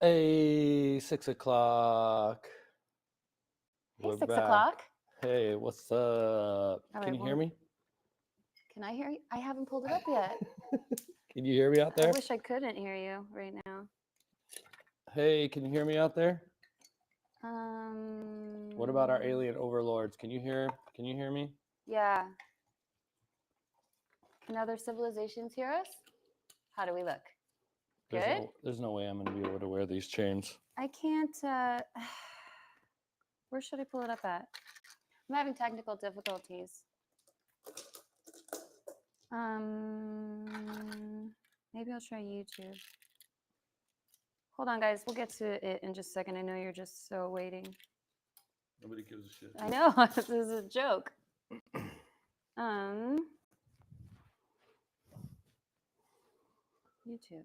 Hey, 6 o'clock. Hey, We're 6 back. o'clock. Hey, what's up? All Can right, you hear well, me? can I hear you? I haven't pulled it up yet. Can you hear me out I there? wish I couldn't hear you right now. Hey, can you hear me out there? Um. What about our alien overlords? Can you hear me? Yeah. Can other civilizations hear us? How do we look? Good. There's no way I'm gonna be able to wear these chains. I can't. Where should I pull it up at? I'm having technical difficulties. Maybe I'll try YouTube. Hold on, guys. We'll get to it in just a second. I know you're just so waiting. Nobody gives a shit. I know. This is a joke. YouTube.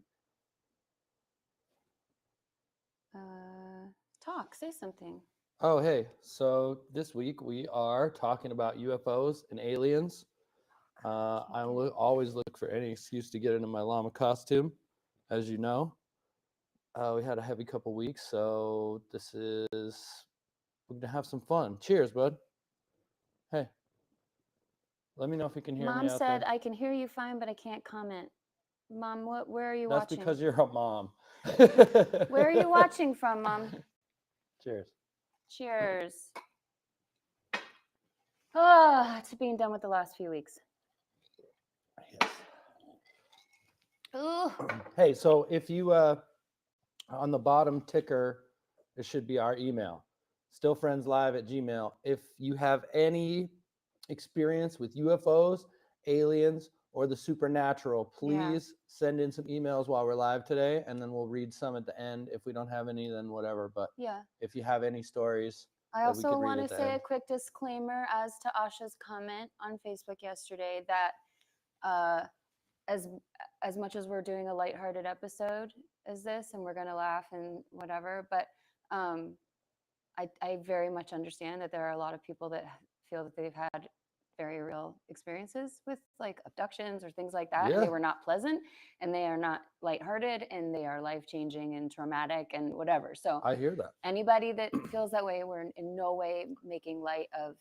Talk. Say something. Oh, hey. So this week we are talking about UFOs and aliens. I always look for any excuse to get into my llama costume, as you know. We had a heavy couple weeks, so we're gonna have some fun. Cheers, bud. Hey, let me know if you can hear me Mom out said there. I can hear you fine, but I can't comment. Mom, where are you That's watching? because you're a mom. Where are you watching from, Mom? Cheers. Cheers. Oh, to being done with the last few weeks. Yes. Ooh. Hey, so if you on the bottom ticker, it should be our email, stillfriendslive@gmail. If you have any experience with UFOs, aliens, or the supernatural, please send in some emails while we're live today, and then we'll read some at the end. If we don't have any, then whatever. But if you have any stories, I also want to say a quick disclaimer as to Asha's comment on Facebook yesterday that as much as we're doing a lighthearted episode as this, and we're gonna laugh and whatever, but I very much understand that there are a lot of people that feel that they've had very real experiences with like abductions or things like that, and they were not pleasant, and they are not lighthearted, and they are life-changing and traumatic and whatever. So I hear that. Anybody that feels that way, we're in no way making light of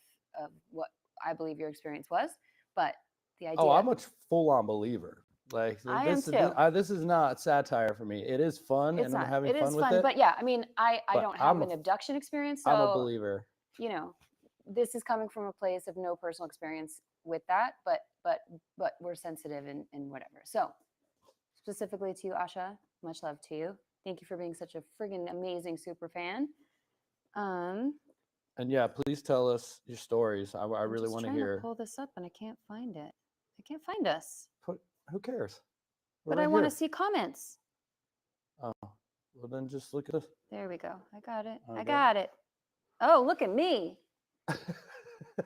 what I believe your experience was, but the idea. Oh, I'm a full-on believer. Like I am too. This is not satire for me. It is fun, and I'm having fun with it. But yeah, I mean, I don't have an abduction experience, so I'm a believer. You know, this is coming from a place of no personal experience with that, but we're sensitive and whatever. So specifically to you, Asha, much love to you. Thank you for being such a friggin' amazing super fan. And yeah, please tell us your stories. I really want to hear. I'm trying to pull this up and I can't find it. I can't find us. Who cares? But I want to see comments. Oh, well then just look at this. There we go. I got it. Okay. I got it. Oh, look at me.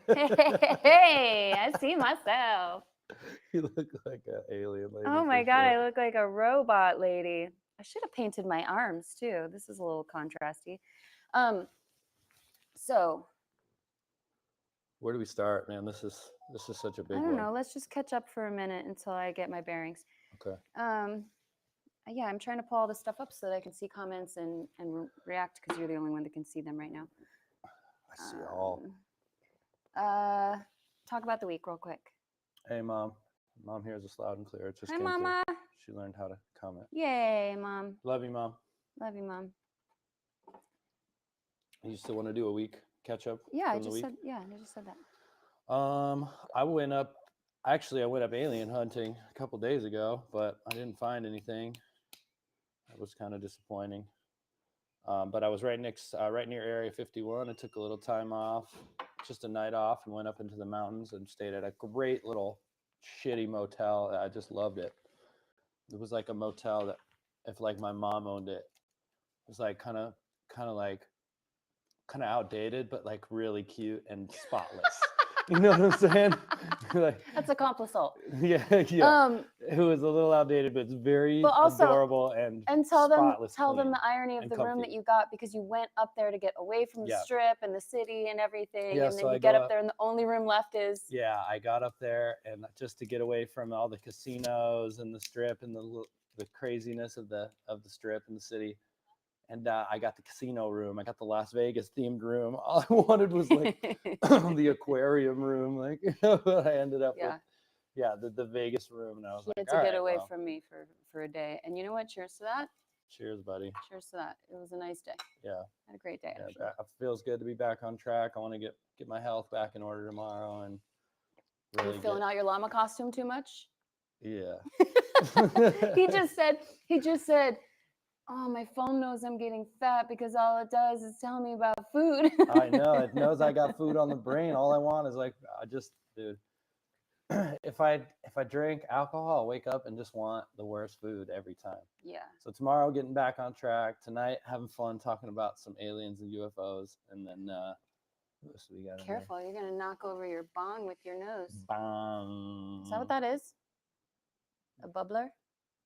Hey, I see myself. You look like an alien lady. Oh my God, I look like a robot lady. I should have painted my arms too. This is a little contrasty. So where do we start, man? This is such a big one. I don't know. Let's just catch up for a minute until I get my bearings. Okay. Yeah, I'm trying to pull all this stuff up so that I can see comments and react, because you're the only one that can see them right now. I see all. Talk about the week real quick. Hey, Mom. Mom hears us loud and clear. It just Hi, Mama. Through. She learned how to comment. Yay, Mom. Love you, Mom. Love you, Mom. You still want to do a week catch up? Yeah, I just said that. I went up alien hunting a couple days ago, but I didn't find anything. That was kind of disappointing. But I was right near Area 51. I took a little time off, just a night off, and went up into the mountains and stayed at a great little shitty motel. I just loved it. It was like a motel that, if like my mom owned it, it was like kind of outdated, but like really cute and spotless. You know what I'm saying? Like, that's a compliment. Yeah. It was a little outdated, but it's very adorable and tell spotless. Tell them the irony of the room that you got, because you went up there to get away from the strip and the city and everything, and then you get up there and the only room left is. Yeah, I got up there and just to get away from all the casinos and the strip and the craziness of the strip and the city. And I got the casino room. I got the Las Vegas themed room. All I wanted was like the aquarium room. Like I ended up with the Vegas room, and I was He like, had to all get right, away well, from me for a day. And you know what? Cheers to that. cheers, buddy. Cheers to that. It was a nice day. Yeah, Had a great day. yeah. Actually. It feels good to be back on track. I want to get my health back in order tomorrow, and really you filling out your llama costume too much? Yeah. He just said, oh, my phone knows I'm getting fat because all it does is tell me about food. I know. It knows I got food on the brain. All I want is like, dude, if I drink alcohol, I'll wake up and just want the worst food every time. Yeah. So tomorrow, getting back on track. Tonight, having fun talking about some aliens and UFOs. And then, what else do we got? Careful, you're going to knock over your bong with your nose. Bong. Is that what that is? A bubbler?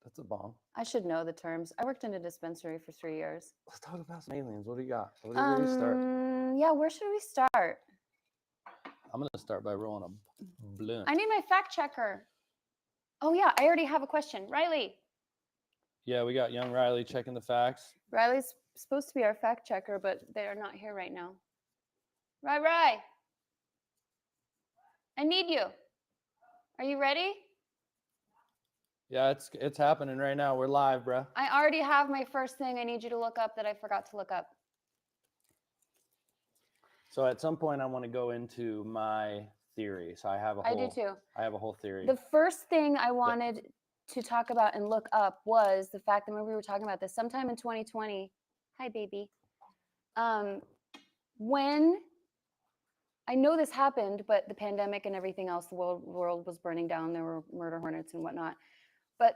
That's a bomb. I should know the terms. I worked in a dispensary for 3 years. Let's talk about some aliens. What do you got? Where do we start? Yeah, where should we start? I'm going to start by rolling a blunt. I need my fact checker. Oh, yeah, I already have a question. Riley. Yeah, we got young Riley checking the facts. Riley's supposed to be our fact checker, but they are not here right now. Rai. I need you. Are you ready? Yeah, it's happening right now. We're live, bro. I already have my first thing I need you to look up that I forgot to look up. So at some point I want to go into my theory. So I have a whole I do too. I have a whole theory. The first thing I wanted to talk about and look up was the fact that when we were talking about this sometime in 2020. Hi, baby. When I know this happened, but the pandemic and everything else, the world was burning down. There were murder hornets and whatnot. But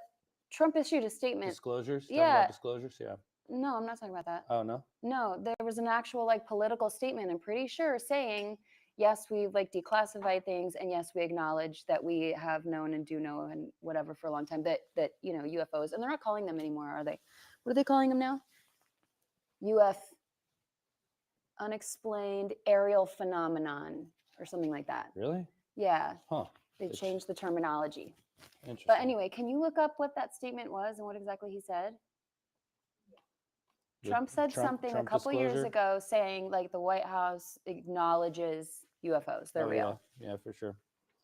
Trump issued a statement. Disclosures? Yeah. Talking about disclosures? Yeah. No, I'm not talking about that. Oh, no? No, there was an actual like political statement, I'm pretty sure, saying, yes, we've like declassified things, and yes, we acknowledge that we have known and do know and whatever for a long time that you know, UFOs, and they're not calling them anymore, are they? What are they calling them now? Unexplained aerial phenomenon or something like that. Really? Yeah. Huh. They changed the terminology. Interesting. But anyway, can you look up what that statement was and what exactly he said? Trump said something a couple years ago saying like the White House acknowledges UFOs. They're real. Yeah, for sure.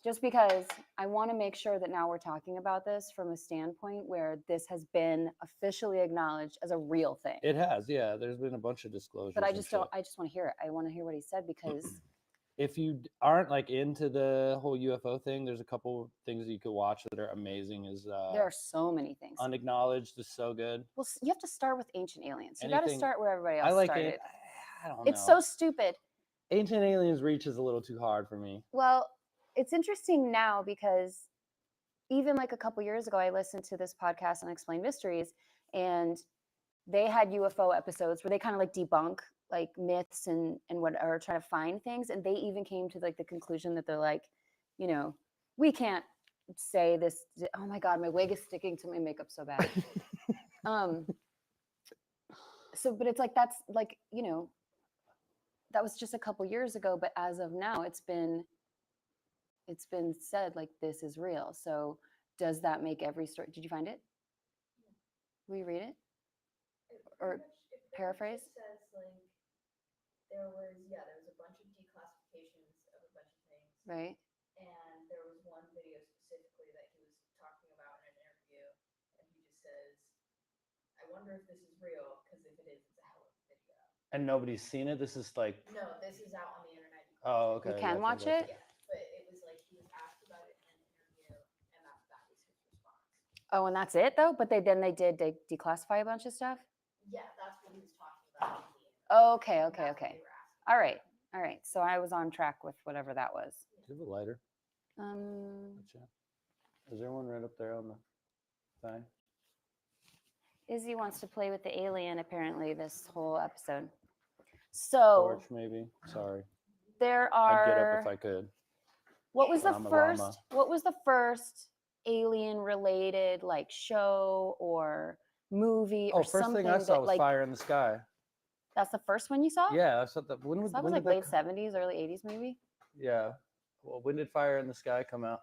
Just because I want to make sure that now we're talking about this from a standpoint where this has been officially acknowledged as a real thing. It has, yeah. There's been a bunch of disclosures. But I just want to hear it. I want to hear what he said because if you aren't like into the whole UFO thing, there's a couple things that you could watch that are amazing. There are so many things. Unacknowledged is so good. Well, you have to start with Ancient Aliens. You got to start where everybody else started. I don't know. It's so stupid. Ancient Aliens reaches a little too hard for me. Well, it's interesting now because even like a couple years ago, I listened to this podcast, Unexplained Mysteries, and they had UFO episodes where they kind of like debunk like myths and what are trying to find things. And they even came to like the conclusion that they're like, you know, we can't say this. Oh my God, my wig is sticking to my makeup so bad. So, but it's like, that's like, you know, that was just a couple years ago. But as of now, it's been said like this is real. So does that make every story? Did you find it? Will you read it? Or paraphrase? Says like there was a bunch of declassifications of a bunch of things. Right. And there was one video specifically that he was talking about in an interview, and he just says, I wonder if this is real, because if it is, it's a hell of a video. And nobody's seen it? This is like... No, this is out on the internet. Oh, okay. You can watch it? Yeah, but it was like he was asked about it in an interview, and that was his response. Oh, and that's it though? But they declassify a bunch of stuff? Yeah, that's what he was talking about. Okay. All right. So I was on track with whatever that was. Do you have a lighter? Is there one right up there on the thing? Izzy wants to play with the alien apparently this whole episode. So Torch, maybe. Sorry. There are. I'd get up if I could. What was the first alien related like show or movie or something? First thing I saw was Fire in the Sky. That's the first one you saw? Yeah, I saw that. That was like late 70s, early 80s maybe? Yeah. Well, when did Fire in the Sky come out?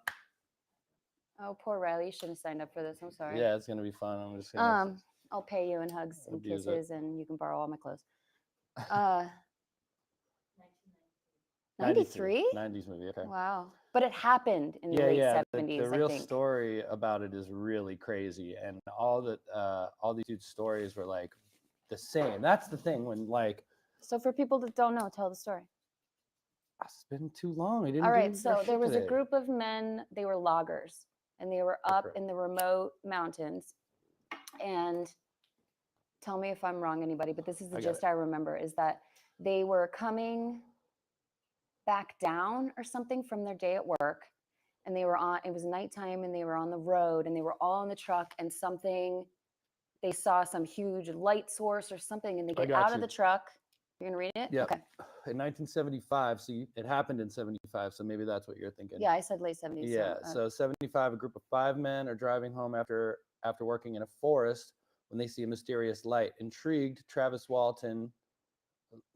Oh, poor Riley. You shouldn't have signed up for this. I'm sorry. Yeah, it's going to be fun. I'm just going to I'll pay you in hugs and Abuse it. kisses, and you can borrow all my clothes. Uh, 1993. 93? 90s movie. Okay. Wow. But it happened in the Yeah, late yeah. 70s, The I real think. story about it is really crazy, and all these dudes' stories were like the same. That's the thing when like So for people that don't know, tell the story. it's been too long. I didn't All right, do so our there shit was a today. group of men, they were loggers, and they were up Okay. in the remote mountains. And tell me if I'm wrong, anybody, but this is the I got gist I remember, is that they were coming back down or something from their day at work, and they were on, it was nighttime, and they were on the road, and they were all in the truck, and something, they saw some huge light source or something, and they I get got out of you. the truck. You're gonna read it? Yep. Okay. In 1975, so it happened in 75, so maybe that's what you're thinking. Yeah, I said late 70s. Yeah. So 75, a group of 5 men are driving home after working in a forest when they see a mysterious light. Intrigued, Travis Walton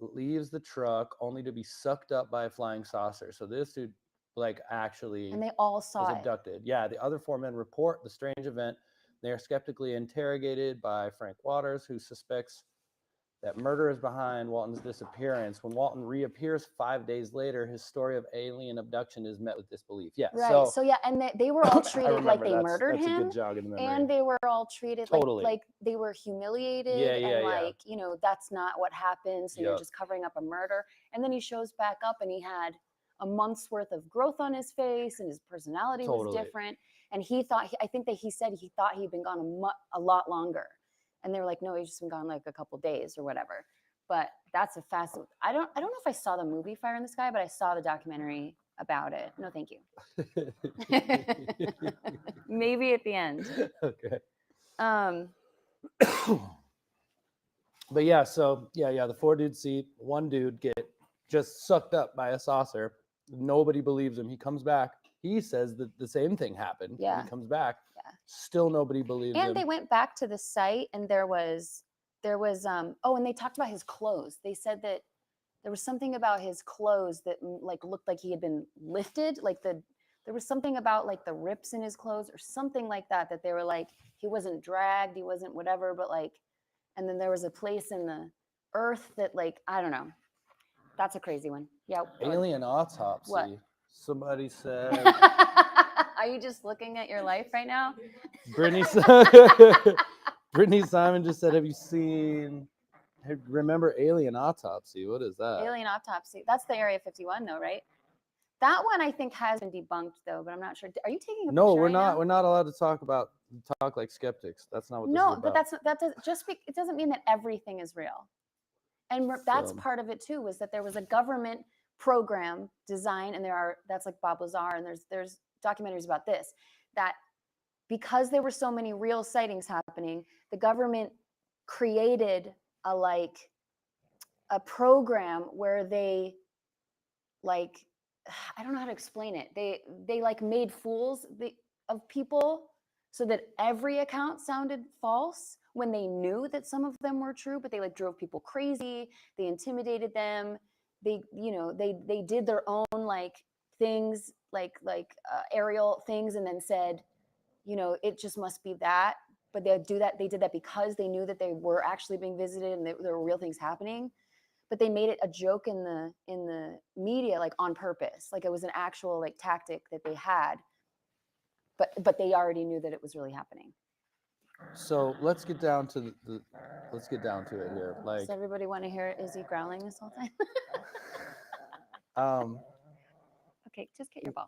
leaves the truck only to be sucked up by a flying saucer. So this dude like actually and they all was saw it. abducted. Yeah, the other 4 men report the strange event. They are skeptically interrogated by Frank Waters, who suspects that murder is behind Walton's disappearance. When Walton reappears 5 days later, his story of alien abduction is met with disbelief. Yeah, Right. So yeah, and they were all I treated like remember they murdered that's a him, good jog in the memory. and they were all treated Totally. like they were humiliated, Yeah, yeah, and yeah. like, you know, that's not what happened, so you're Yup. just covering up a murder. And then he shows back up, and he had a month's worth of growth on his face, and his personality was Totally. different. And he thought, I think that he said he thought he'd been gone a lot longer, and they were like, no, he's just been gone like a couple days or whatever. But that's a fast. I don't know if I saw the movie Fire in the Sky, but I saw the documentary about it. No, thank you. Maybe at the end. Okay. Um, But yeah, so yeah, the 4 dudes see one dude get just sucked up by a saucer. Nobody believes him. He comes back. He says that the same thing happened. Yeah. He comes back. Yeah. Still nobody believes him. and they went back to the site, and there was oh, and they talked about his clothes. They said that there was something about his clothes that like looked like he had been lifted, like there was something about like the rips in his clothes or something like that, that they were like, he wasn't dragged, he wasn't whatever, but like, and then there was a place in the earth that like, I don't know. That's a crazy one. Yeah. Alien autopsy. What? Somebody said. Are you just looking at your life right now? Brittany Simon just said, "Have you seen? Remember Alien Autopsy? What is that?" Alien autopsy. That's the Area 51, though, right? That one I think has been debunked, though, but I'm not sure. Are you taking a No, picture we're right not. now? We're not allowed to talk like skeptics. That's not what this is No, about. but that does it doesn't mean that everything is real. And that's So- part of it too, was that there was a government program design, and that's like Bob Lazar, and there's documentaries about this, that because there were so many real sightings happening, the government created a program where they like, I don't know how to explain it. They like made fools of people so that every account sounded false when they knew that some of them were true, but they like drove people crazy. They intimidated them. They did their own like things, like aerial things, and then said, it just must be that. But they did that because they knew that they were actually being visited, and there were real things happening. But they made it a joke in the media, like on purpose, like it was an actual like tactic that they had, but they already knew that it was really happening. So let's get down to let's get down to it here. Like, Does everybody want to hear Izzy growling this whole time? Okay, just get your ball.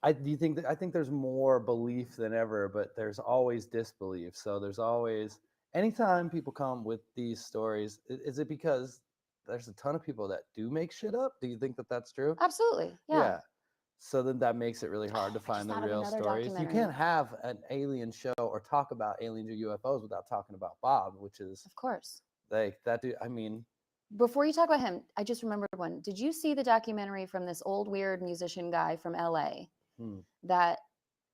I think there's more belief than ever, but there's always disbelief. So there's always, anytime people come with these stories, is it because there's a ton of people that do make shit up? Do you think that that's true? Absolutely, yeah. So then that makes it really hard to find the thought of real another stories. You documentary. can't have an alien show or talk about aliens or UFOs without talking about Bob, which is Of course. like that dude. I mean, Before you talk about him, I just remembered one. Did you see the documentary from this old weird musician guy from LA that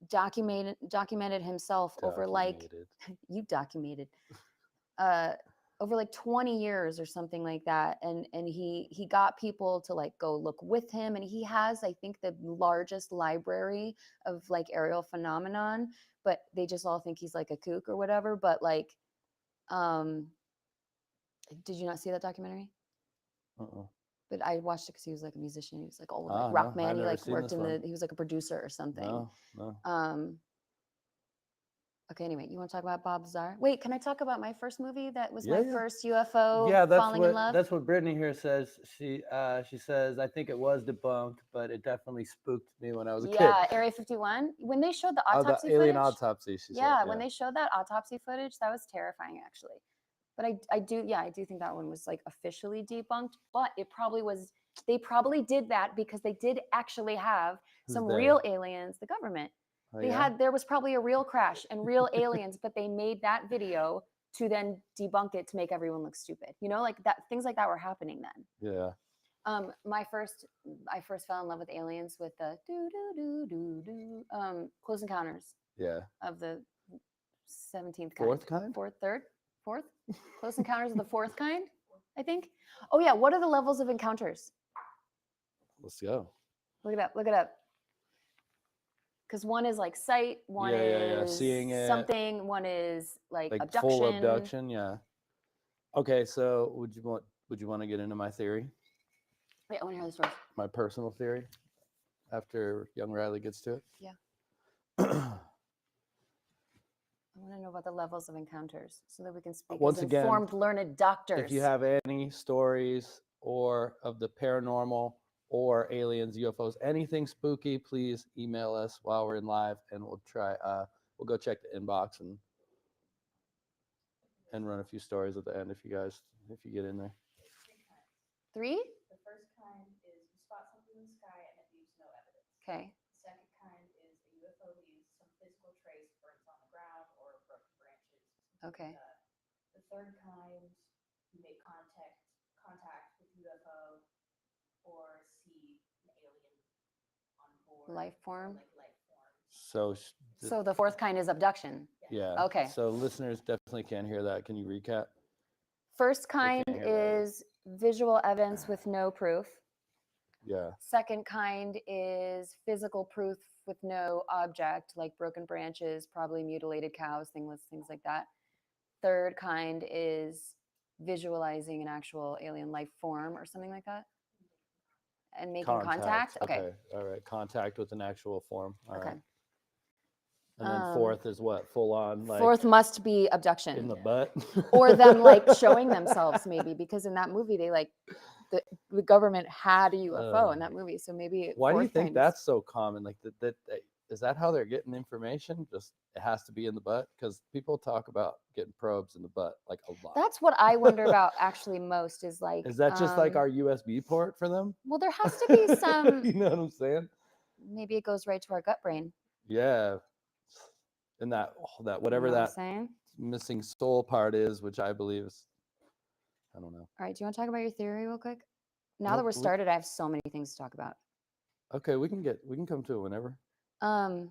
documented himself over like you documented over like 20 years or something like that, and he got people to like go look with him, and he has, I think, the largest library of like aerial phenomenon, but they just all think he's like a kook or whatever. But like, Did you not see that documentary? Uh-uh. But I watched it because he was like a musician. He was like old, Ah, like rock no, man. I've He never like seen worked this in one. he was like a producer or something. No. Okay, anyway, you want to talk about Bob Lazar? Wait, can I talk about my first movie that was Yeah, my yeah. first UFO Yeah, falling in love? that's what Brittany here says. She says I think it was debunked, but it definitely spooked me when I was a kid. Yeah, Area 51. When they showed the Oh, autopsy the alien footage. autopsy. She Yeah, said. when they showed that autopsy footage, that was terrifying actually. But I do think that one was like officially debunked, but it probably was. They probably did that because they did actually have Who's some they? real aliens, the government. Oh, They yeah? there was probably a real crash and real aliens, but they made that video to then debunk it to make everyone look stupid. You know, like that things like that were happening then. Yeah. I first fell in love with aliens with the do do do do do Close Encounters Yeah. of the 17th kind. Fourth kind? Fourth? Close Encounters of the Fourth Kind, I think. Oh yeah, what are the levels of encounters? Let's go. Look it up. Because one is like sight, one is seeing it, something, one is like abduction. Full abduction. Yeah. Okay, so would you want to get into my theory? Wait, I want to hear the story. My personal theory after young Riley gets to it? Yeah. I want to know about the levels of encounters so that we can speak Once as again, informed, learned doctors. If you have any stories or of the paranormal or aliens, UFOs, anything spooky, please email us while we're in live, and we'll try. We'll go check the inbox and run a few stories at the end if you get in there. Three? The first kind is you spot something in the sky and it leaves no evidence. Okay. The second kind is a UFO leaves some physical trace, burns on the ground or broken branches. Okay. The third kind, you make contact with UFO or see an alien on board. Life form. Like life form. So the fourth kind is abduction. Yeah. Okay. So listeners definitely can't hear that. Can you recap? First kind can't hear that. is visual evidence with no proof. Yeah. Second kind is physical proof with no object, like broken branches, probably mutilated cows, things like that. Third kind is visualizing an actual alien life form or something like that. And making contact. Okay. All right. Contact with an actual form. All Okay. right. And then fourth is what? Full on, like fourth must be abduction. in the butt. Or them like showing themselves, maybe, because in that movie they like the government had a UFO in that movie, so maybe. Why do you fourth think kind that's so common? Like that is that how they're getting information? Just it has to be in the butt, because people talk about getting probes in the butt like a lot. That's what I wonder about actually most is like. Is that just like our USB port for them? Well, there has to be some. You know what I'm saying? Maybe it goes right to our gut brain. Yeah. And that whatever You know what I'm that saying? missing soul part is, which I believe is, I don't know. All right, do you want to talk about your theory real quick? Now that Nope, we're started, I have so many things to talk about. Okay, we can come to it whenever. I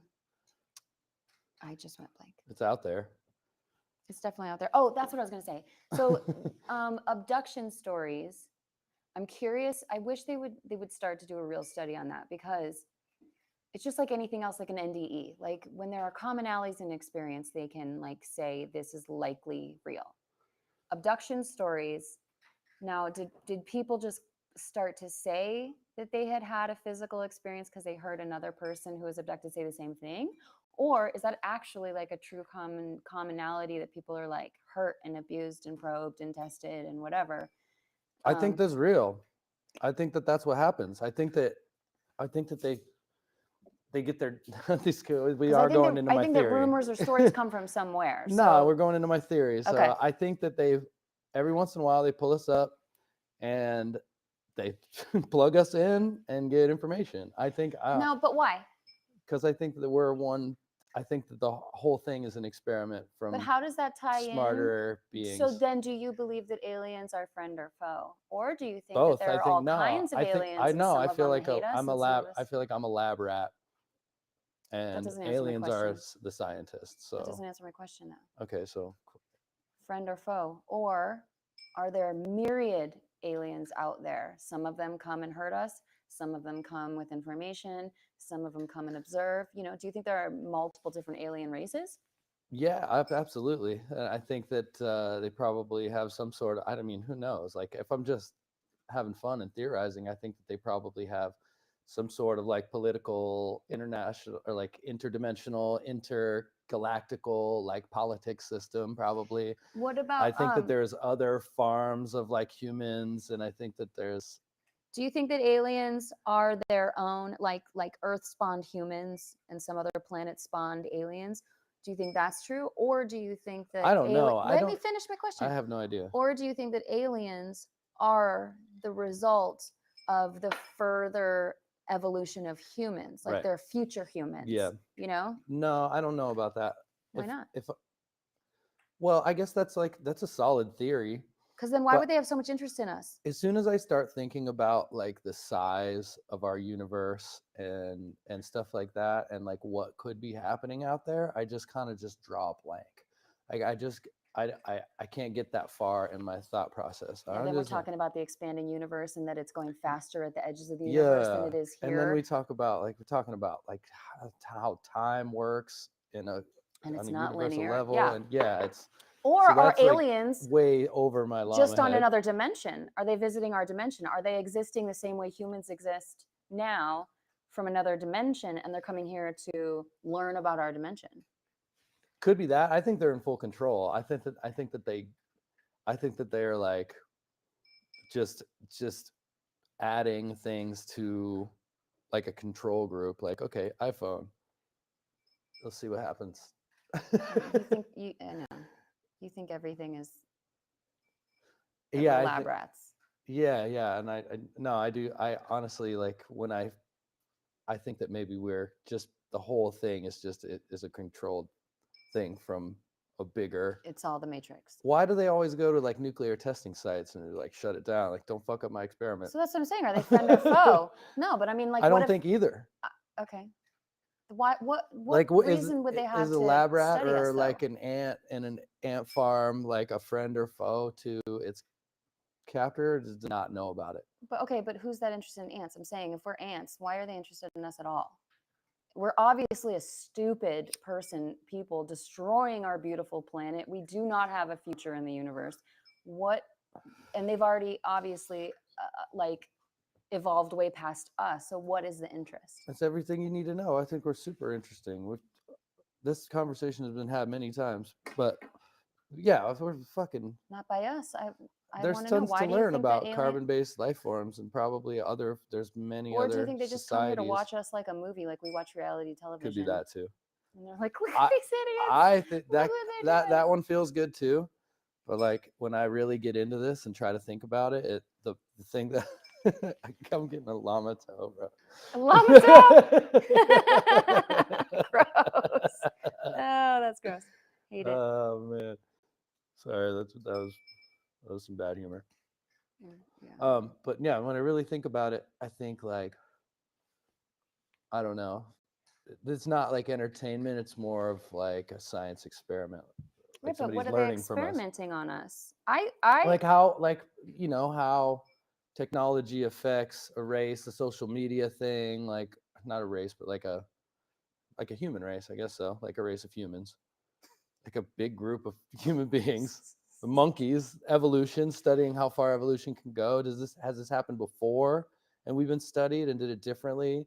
just went blank. It's out there. It's definitely out there. Oh, that's what I was going to say. So, abduction stories. I'm curious. I wish they would start to do a real study on that, because it's just like anything else, like an NDE. Like when there are commonalities in experience, they can like say this is likely real. Abduction stories. Now, did people just start to say that they had a physical experience because they heard another person who was abducted say the same thing? Or is that actually like a true commonality that people are like hurt and abused and probed and tested and whatever? I think that's real. I think that's what happens. I think that they get their these. We are going into my theory. I think that rumors or stories come from somewhere. No, we're going into my theory. So Okay. I think that every once in a while they pull us up and they plug us in and get information. I think. No, but why? Because I think that we're one. I think that the whole thing is an experiment from. But how does that tie smarter in? beings. So then, do you believe that aliens are friend or foe, or do you think Both? that there are all kinds of aliens? I know. I and some feel of like them hate us I'm a and some lab. of us- I feel like I'm a lab rat, and doesn't answer my aliens are question. the scientists. That So doesn't answer my question though. okay, so Friend or foe, or are there myriad aliens out there? Some of them come and hurt us. Some of them come with information. Some of them come and observe. You know, do you think there are multiple different alien races? Yeah, absolutely. I think that they probably have some sort of, I don't mean, who knows? Like, if I'm just having fun and theorizing, I think that they probably have some sort of like political, international, or like interdimensional, intergalactical, like politics system, probably. What I about think that there's other farms of like humans, and I think that there's, do you think that aliens are their own, like Earth spawned humans and some other planet spawned aliens? Do you think that's true, or do you think that I don't know. Let me finish my I question. have no idea. Or do you think that aliens are the result of the further evolution of humans, like Right. they're future humans? Yeah. You know, No, I don't know about that. why not? If well, I guess that's a solid theory. Because then why But would they have so much interest in us? as soon as I start thinking about like the size of our universe and stuff like that, and like what could be happening out there, I just kind of just draw a blank. Like I can't get that far in my thought process. Yeah, I'm then we're just like, talking about the expanding universe and that it's going faster at the edges of the universe than yeah. it is And then here. we talk about like we're talking about like how time works in a And on it's a not universal linear. level, Yeah. and yeah, it's Or so are that's like aliens way over my just llama on head. another dimension? Are they visiting our dimension? Are they existing the same way humans exist now from another dimension, and they're coming here to learn about our dimension? Could be that. I think they're in full control. I think that they're like just adding things to like a control group. Like, okay, iPhone. Let's see what happens. You think you? I know. You think everything is that Yeah, we're lab rats. yeah, and I no, I do. I honestly like when I think that maybe we're just the whole thing is just it is a controlled thing from a bigger. It's all the Matrix. Why do they always go to like nuclear testing sites and like shut it down? Like, don't fuck up my experiment. So that's what I'm saying. Are they friend or foe? No, but I mean, like, I what don't if? think either. Okay. Why? What Like, what reason would they have is a to lab rat study us, or though? like an ant in an ant farm like a friend or foe to its captor? Does not know about it. But okay, but who's that interested in ants? I'm saying if we're ants, why are they interested in us at all? We're obviously a stupid people destroying our beautiful planet. We do not have a future in the universe. What? And they've already obviously like evolved way past us. So what is the interest? That's everything you need to know. I think we're super interesting. This conversation has been had many times, but yeah, we're fucking. Not by us. I There's want to know, tons why to do you learn think that about carbon-based life forms and probably other. There's many or do you other think they just come here to societies. watch us like a movie, like we watch reality television? Could be that too. And they're like, look I- at these idiots. I think Look that what they're doing. that one feels good too, but like when I really get into this and try to think about it, the thing that I'm getting a llama toe, bro. A llama toe? Gross. Oh, that's gross. Hate it. Oh man, sorry, that was some bad humor. Yeah. But yeah, when I really think about it, I think like I don't know. It's not like entertainment. It's more of like a science experiment. Right, Like but what somebody's are they learning from us. experimenting on us? Like how, like, you know, how technology affects a race, the social media thing, like not a race, but like a human race, I guess so. Like a race of humans. Like a big group of human beings. The monkeys, evolution, studying how far evolution can go. Has this happened before and we've been studied and did it differently?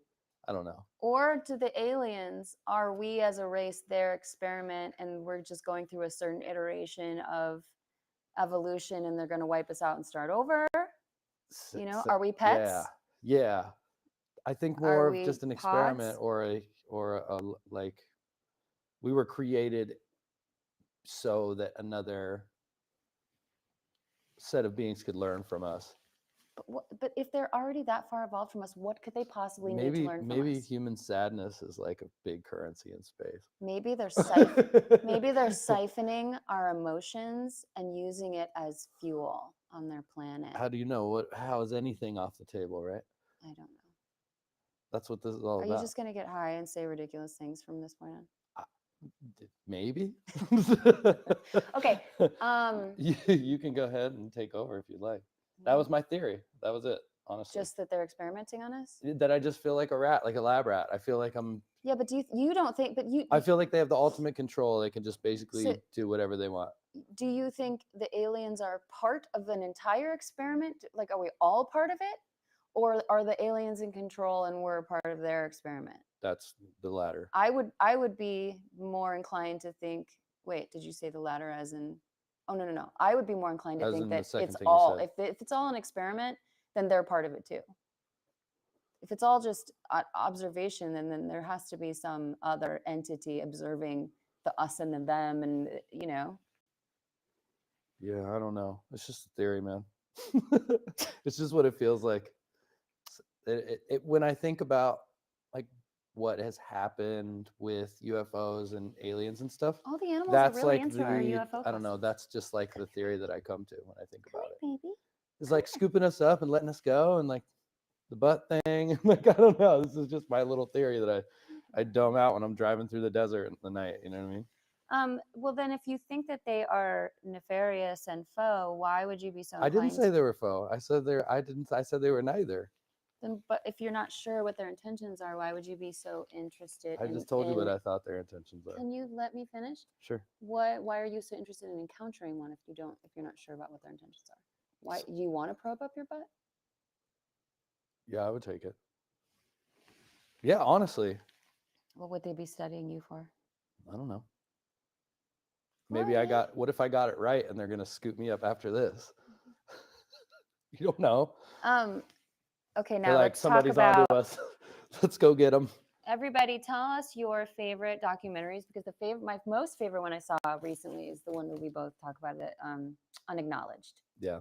I don't know. Or do the aliens, are we as a race their experiment and we're just going through a certain iteration of evolution and they're going to wipe us out and start over? You know, are we pets? Yeah. I think Are more of we just an experiment pods? or a like we were created so that another set of beings could learn from us. But if they're already that far evolved from us, what could they possibly need to learn from Maybe us? human sadness is like a big currency in space. Maybe they're siphoning our emotions and using it as fuel on their planet. How do you know? How is anything off the table, right? I don't know. That's what this is all Are about. you just going to get high and say ridiculous things from this point on? Maybe. Okay. You can go ahead and take over if you'd like. That was my theory. That was it. honestly. Just that they're experimenting on us? That I just feel like a rat, like a lab rat. I feel like Yeah, but you don't think, but I feel like they have the ultimate control. They can just basically So- do whatever they want. do you think the aliens are part of an entire experiment? Like, are we all part of it? Or are the aliens in control and we're a part of their experiment? That's the latter. I would be more inclined to think, wait, did you say the latter as in, oh, no. I would be more inclined to As think in the that second it's thing you all, said. if it's all an experiment, then they're part of it too. If it's all just observation, then there has to be some other entity observing the us and the them, and you know. Yeah, I don't know. It's just a theory, man. It's just what it feels like. When I think about like what has happened with UFOs and aliens and stuff, All the animals that's are really like into our the UFO. I don't know. costumes. That's just like the theory that I come to when I think Come about it. here, baby. It's like scooping us up and letting us go, and like the butt thing. Like I don't know. This is just my little theory that I dome out when I'm driving through the desert in the night. You know what I mean? Well, then, if you think that they are nefarious and foe, why would you be so I inclined? didn't say they were foe. I said they're. I didn't. I said they were neither. Then, but if you're not sure what their intentions are, why would you be so interested? I just told you what I thought their intentions are. Can you let me finish? Sure. Why are you so interested in encountering one if you're not sure about what their intentions are? Why you want to probe up your butt? Yeah, I would take it. Yeah, honestly, What would they be studying you for? I don't know. Maybe I What? got. What if I got it right and they're gonna scoop me up after this? You don't know. Okay, They're now like let's talk somebody's about onto us. Let's go get them. everybody. Tell us your favorite documentaries, because my most favorite one I saw recently is the one that we both talk about, it Unacknowledged. Yeah.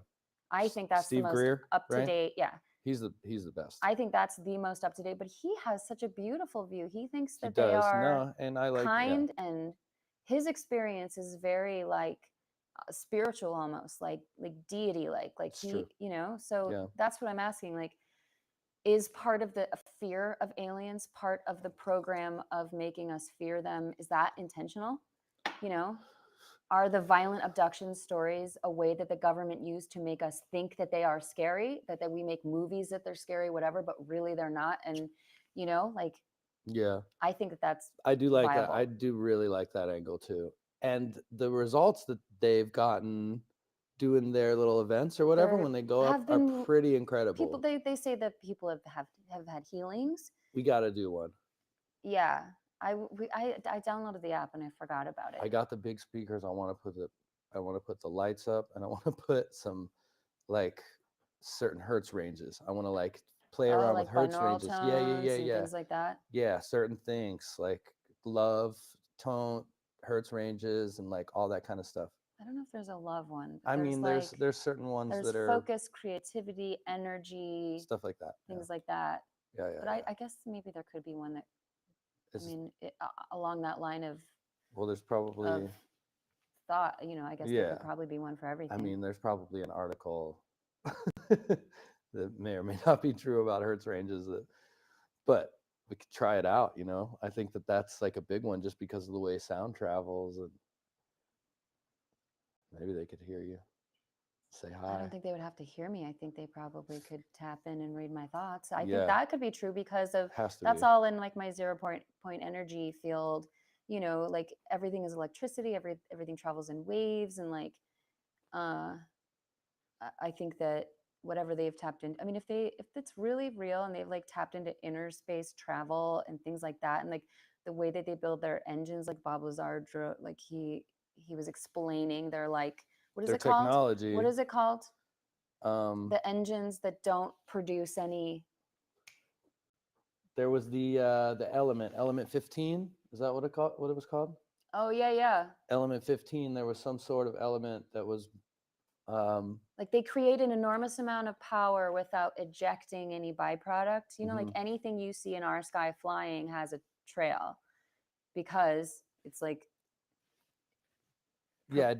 I think that's Steve the most Greer, up to right? date. Yeah, He's the best. I think that's the most up to date. But he has such a beautiful view. He thinks He that they does. are No, and I like kind, and his experience is very like spiritual, almost like deity, like It's he, true. you know. So Yeah. that's what I'm asking. Like, is part of the fear of aliens part of the program of making us fear them? Is that intentional? You know, are the violent abduction stories a way that the government used to make us think that they are scary, that we make movies that they're scary, whatever, but really they're not? And you know, like, Yeah. I think that that's I do like viable. that. I do really like that angle too. And the results that they've gotten doing their little events or whatever There when they go have up are been pretty incredible. people, they say that people have had healings. We got to do one. Yeah, I downloaded the app and I forgot about it. I got the big speakers. I want to put the lights up, and I want to put some like certain hertz ranges. I want to like play around with like hertz binaural ranges. tones and things like that. Yeah, certain things like love, tone, hertz ranges, and like all that kind of stuff. I don't know if there's a love one. But I mean, like, there's certain ones there's that are focus, creativity, energy, stuff like that. things like that. Yeah. But I guess maybe there could be one that, It's, I mean, along that line of well, there's probably thought. You know, I guess there could probably be one for everything. I mean, there's probably an article that may or may not be true about hertz ranges, but we could try it out. You know, I think that's like a big one just because of the way sound travels, and maybe they could hear you. Say hi. I don't think they would have to hear me. I think they probably could tap in and read my thoughts. I think that could be true because of that's all in like my 0 point energy field. You know, like everything is electricity. Everything travels in waves, and like, I think that whatever they've tapped into. I mean, if it's really real and they've like tapped into inner space travel and things like that, and like the way that they build their engines, like Bob Lazar drew, like he was explaining their like. What is their it called? technology. What is it called? The engines that don't produce any. There was the element 15. Is that what it was called? Oh yeah. Element 15. There was some sort of element that was like they create an enormous amount of power without ejecting any byproduct. You know, like anything you see in our sky flying has a trail because it's like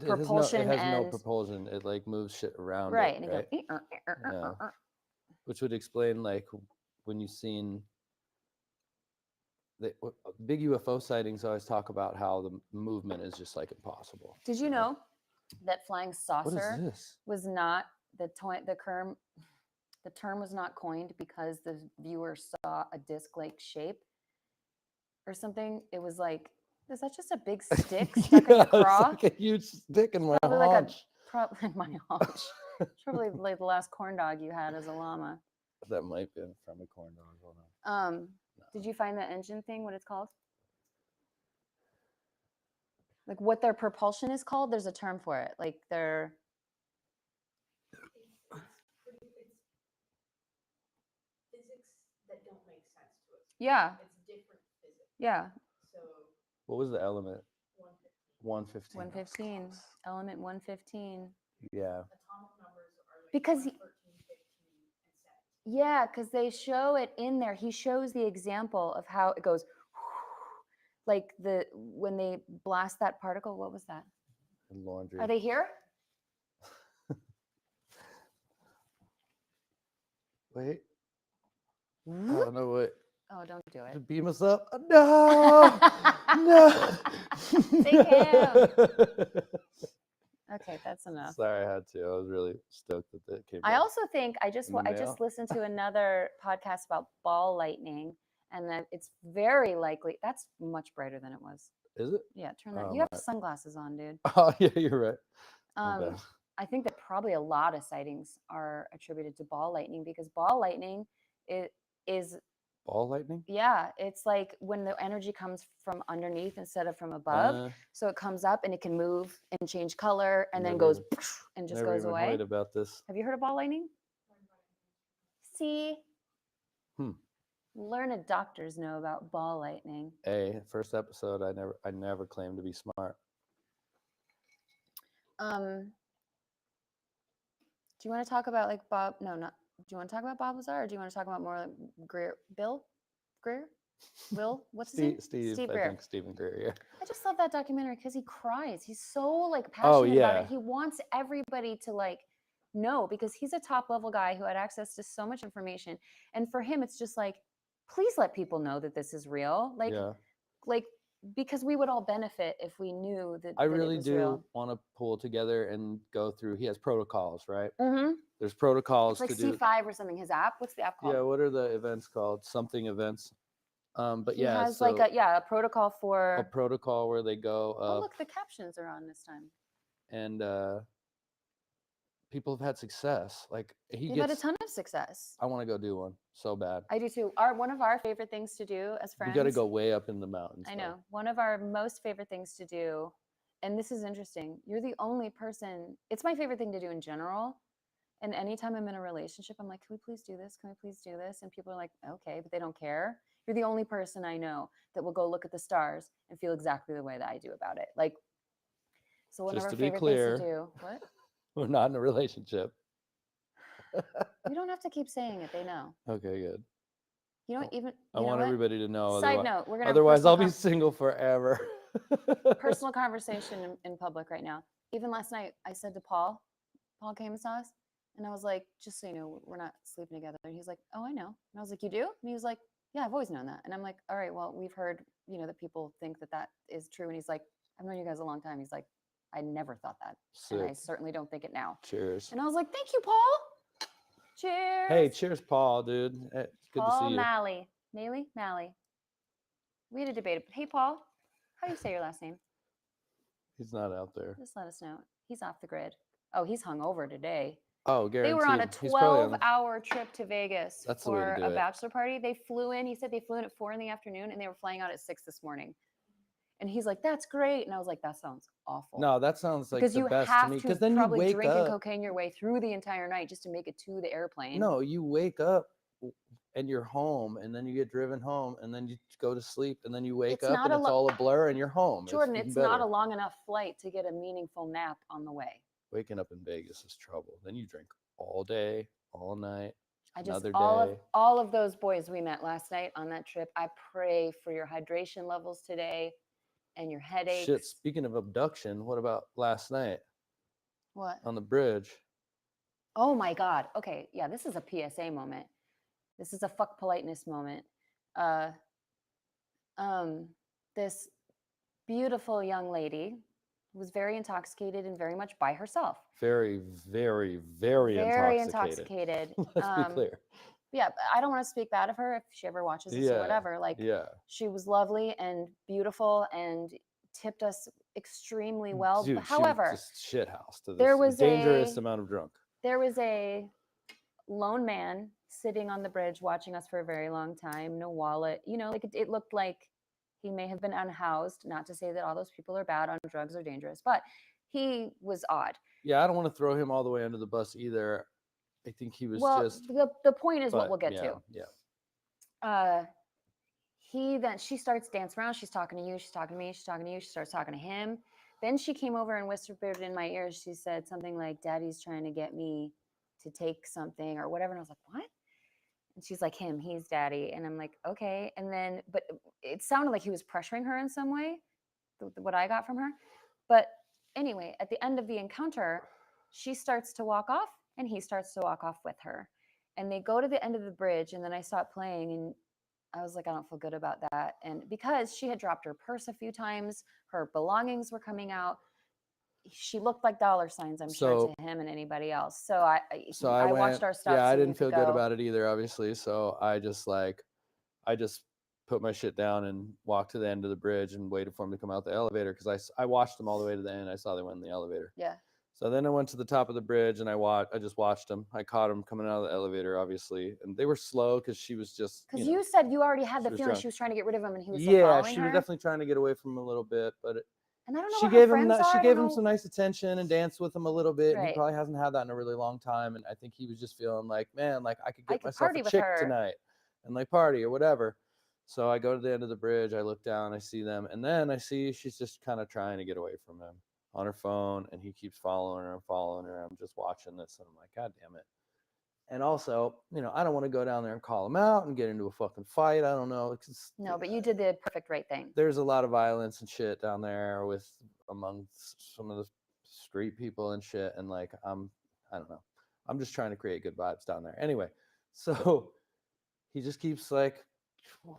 propulsion it has no propulsion. It like moves shit around right, it, and right? it goes, which would explain like when you've seen the big UFO sightings. Always talk about how the movement is just like impossible. Did you know that flying saucer What is this? was not the term? The term was not coined because the viewer saw a disc-like shape or something. It was like, is that just a big stick stuck in your craw? It's like a huge stick in my Probably like haunch. probably my haunch. It's probably like the last corn dog you had as a llama. That might be from a corn dog. Hold on. No. Did you find the engine thing? What it's called? Like what their propulsion is called? There's a term for it. Like their It's physics that don't make sense to us. yeah, It's different physics. yeah. So What was the element? 115. 115. 115. Element 115. Yeah. Atomic numbers are like Because 1, 13, 15, and 17. yeah, because they show it in there. He shows the example of how it goes like when they blast that particle. What was that? And laundry. Are they here? Wait. Oh no! Wait. Oh, don't do To it. beam us up? No. No. Take him. Okay, that's enough. Sorry, I had to. I was really stoked that that came. I out. also think I just In the I just mail? listened to another podcast about ball lightning, and that it's very likely that's much brighter than it was. Is it? Yeah, turn that. Oh, You have my- sunglasses on, dude. Oh yeah, you're right. My bad. I think that probably a lot of sightings are attributed to ball lightning because ball lightning is Ball lightning? yeah, it's like when the energy comes from underneath instead of from above. So it comes up and it can move and change color and then Never goes even- and just Never goes even away. heard about this. Have you heard of ball lightning? See? Hmm. Learn a doctors know about ball lightning. Hey, first episode. I never claimed to be smart. Do you want to talk about like Bob? No, not. Do you want to talk about Bob Lazar, or do you want to talk about more like Greer? Bill? Greer? Will? What's his name? Steve. I Greer. think Stephen Greer. Yeah. I just love that documentary because he cries. He's so like Oh, passionate about yeah. it. He wants everybody to like know because he's a top level guy who had access to so much information. And for him, it's just like, please let people know that this is real. Like, Yeah. like because we would all benefit if we knew that. I that really it was do real. want to pull together and go through. He has protocols, right? Mm-hmm. There's protocols It's like to do. C5 or something. His app. What's the app called? Yeah. What are the events called? Something events. But he yeah, has so like a protocol for. a protocol where they go Oh up look, the captions are on this time. and people have had success. Like he They've had a gets. ton of success. I want to go do one so bad. I do too. One of our favorite things to do as friends. We got to go way up in the mountains. I though. know. One of our most favorite things to do, and this is interesting. You're the only person. It's my favorite thing to do in general. And anytime I'm in a relationship, I'm like, can we please do this? Can we please do this? And people are like, okay, but they don't care. You're the only person I know that will go look at the stars and feel exactly the way that I do about it. Like, so one Just of to our be favorite clear. things to do. What? We're not in a relationship. You don't have to keep saying it. They know. Okay, good. You don't even. I want everybody to know. Side otherwise, note: we're gonna. Otherwise, I'll be single forever. Personal conversation in public right now. Even last night, I said to Paul came and saw us, and I was like, just so you know, we're not sleeping together. And he's like, oh, I know. And I was like, you do? And he was like, yeah, I've always known that. And I'm like, all right, well, we've heard, that people think that is true. And he's like, I've known you guys a long time. He's like, I never thought that. Sick. And I certainly don't think it now. Cheers. And I was like, thank you, Paul. Cheers. Hey, cheers, Paul, dude. Good Paul to see you. Malley. We had a debate. Hey, Paul, how do you say your last name? He's not out there. Just let us know. He's off the grid. Oh, he's hungover today. Oh, guaranteed. They were on a He's probably 12-hour trip to Vegas That's the way to for do a it. bachelor party. They flew in. He said they flew in at 4 in the afternoon and they were flying out at 6 this morning. And he's like, "That's great." And I was like, "That sounds awful." No, that sounds like because the you best have to me. to Because then you probably wake drink and up. cocaine your way through the entire night just to make it to the airplane. No, you wake up and you're home, and then you get driven home, and then you go to sleep, and then you wake It's up, not and a it's lo- all a blur, and you're home. Jordan, even it's not better. a long enough flight to get a meaningful nap on the way. Waking up in Vegas is trouble. Then you drink all day, all night. I just Another day. all of those boys we met last night on that trip. I pray for your hydration levels today and your headaches. Shit, speaking of abduction, what about last night What? on the bridge? Oh my God. Okay. Yeah, this is a PSA moment. This is a fuck politeness moment. This beautiful young lady was very intoxicated and very much by herself. Very, very, very Very intoxicated. intoxicated. Let's be clear. Yeah, but I don't want to speak bad of her if she ever watches this or Yeah. whatever. Like, Yeah. she was lovely and beautiful and tipped us extremely well. Dude, However, she was just shit house to there this was dangerous a amount of drunk. there was a lone man sitting on the bridge watching us for a very long time. No wallet. You know, like it looked like he may have been unhoused. Not to say that all those people are bad on drugs or dangerous, but he was odd. Yeah, I don't want to throw him all the way under the bus either. I think he was Well, just. the point is what but we'll get yeah, to. Yeah. She starts dancing around. She's talking to you. She's talking to me. She's talking to you. She starts talking to him. Then she came over and whispered in my ear. She said something like, "Daddy's trying to get me to take something or whatever." And I was like, "What?" And she's like, "Him, he's daddy." And I'm like, "Okay." And then, but it sounded like he was pressuring her in some way, what I got from her. But anyway, at the end of the encounter, she starts to walk off and he starts to walk off with her. And they go to the end of the bridge, and then I stopped playing, and I was like, I don't feel good about that. And because she had dropped her purse a few times, her belongings were coming out. She looked like dollar signs, I'm sure, So- to him and anybody else. So So I went, watched our stuff. Yeah, so I you didn't could feel good go. about it either, obviously. So I just put my shit down and walked to the end of the bridge and waited for him to come out the elevator because I watched them all the way to the end. I saw they went in the elevator. Yeah. So then I went to the top of the bridge and I just watched them. I caught them coming out of the elevator, obviously, and they were slow because she was just. Because you said you already had she the was feeling drunk. she was trying to get rid of him, and he was still Yeah, following she her. was definitely trying to get away from him a little bit, but And I don't know she what gave her him friends are. she I gave don't him know. some nice attention and danced with him a little bit. And he Right. probably hasn't had that in a really long time, and I think he was just feeling like, man, like I could I get could myself party a with chick her. tonight and like party or whatever. So I go to the end of the bridge, I look down, I see them, and then I see she's just kind of trying to get away from him on her phone, and he keeps following her and following her. I'm just watching this, and I'm like, God damn it. And also, I don't want to go down there and call him out and get into a fucking fight. I don't know. No, but you did the perfect right thing. There's a lot of violence and shit down there among some of the street people and shit. And like, I don't know. I'm just trying to create good vibes down there. Anyway, so he just keeps like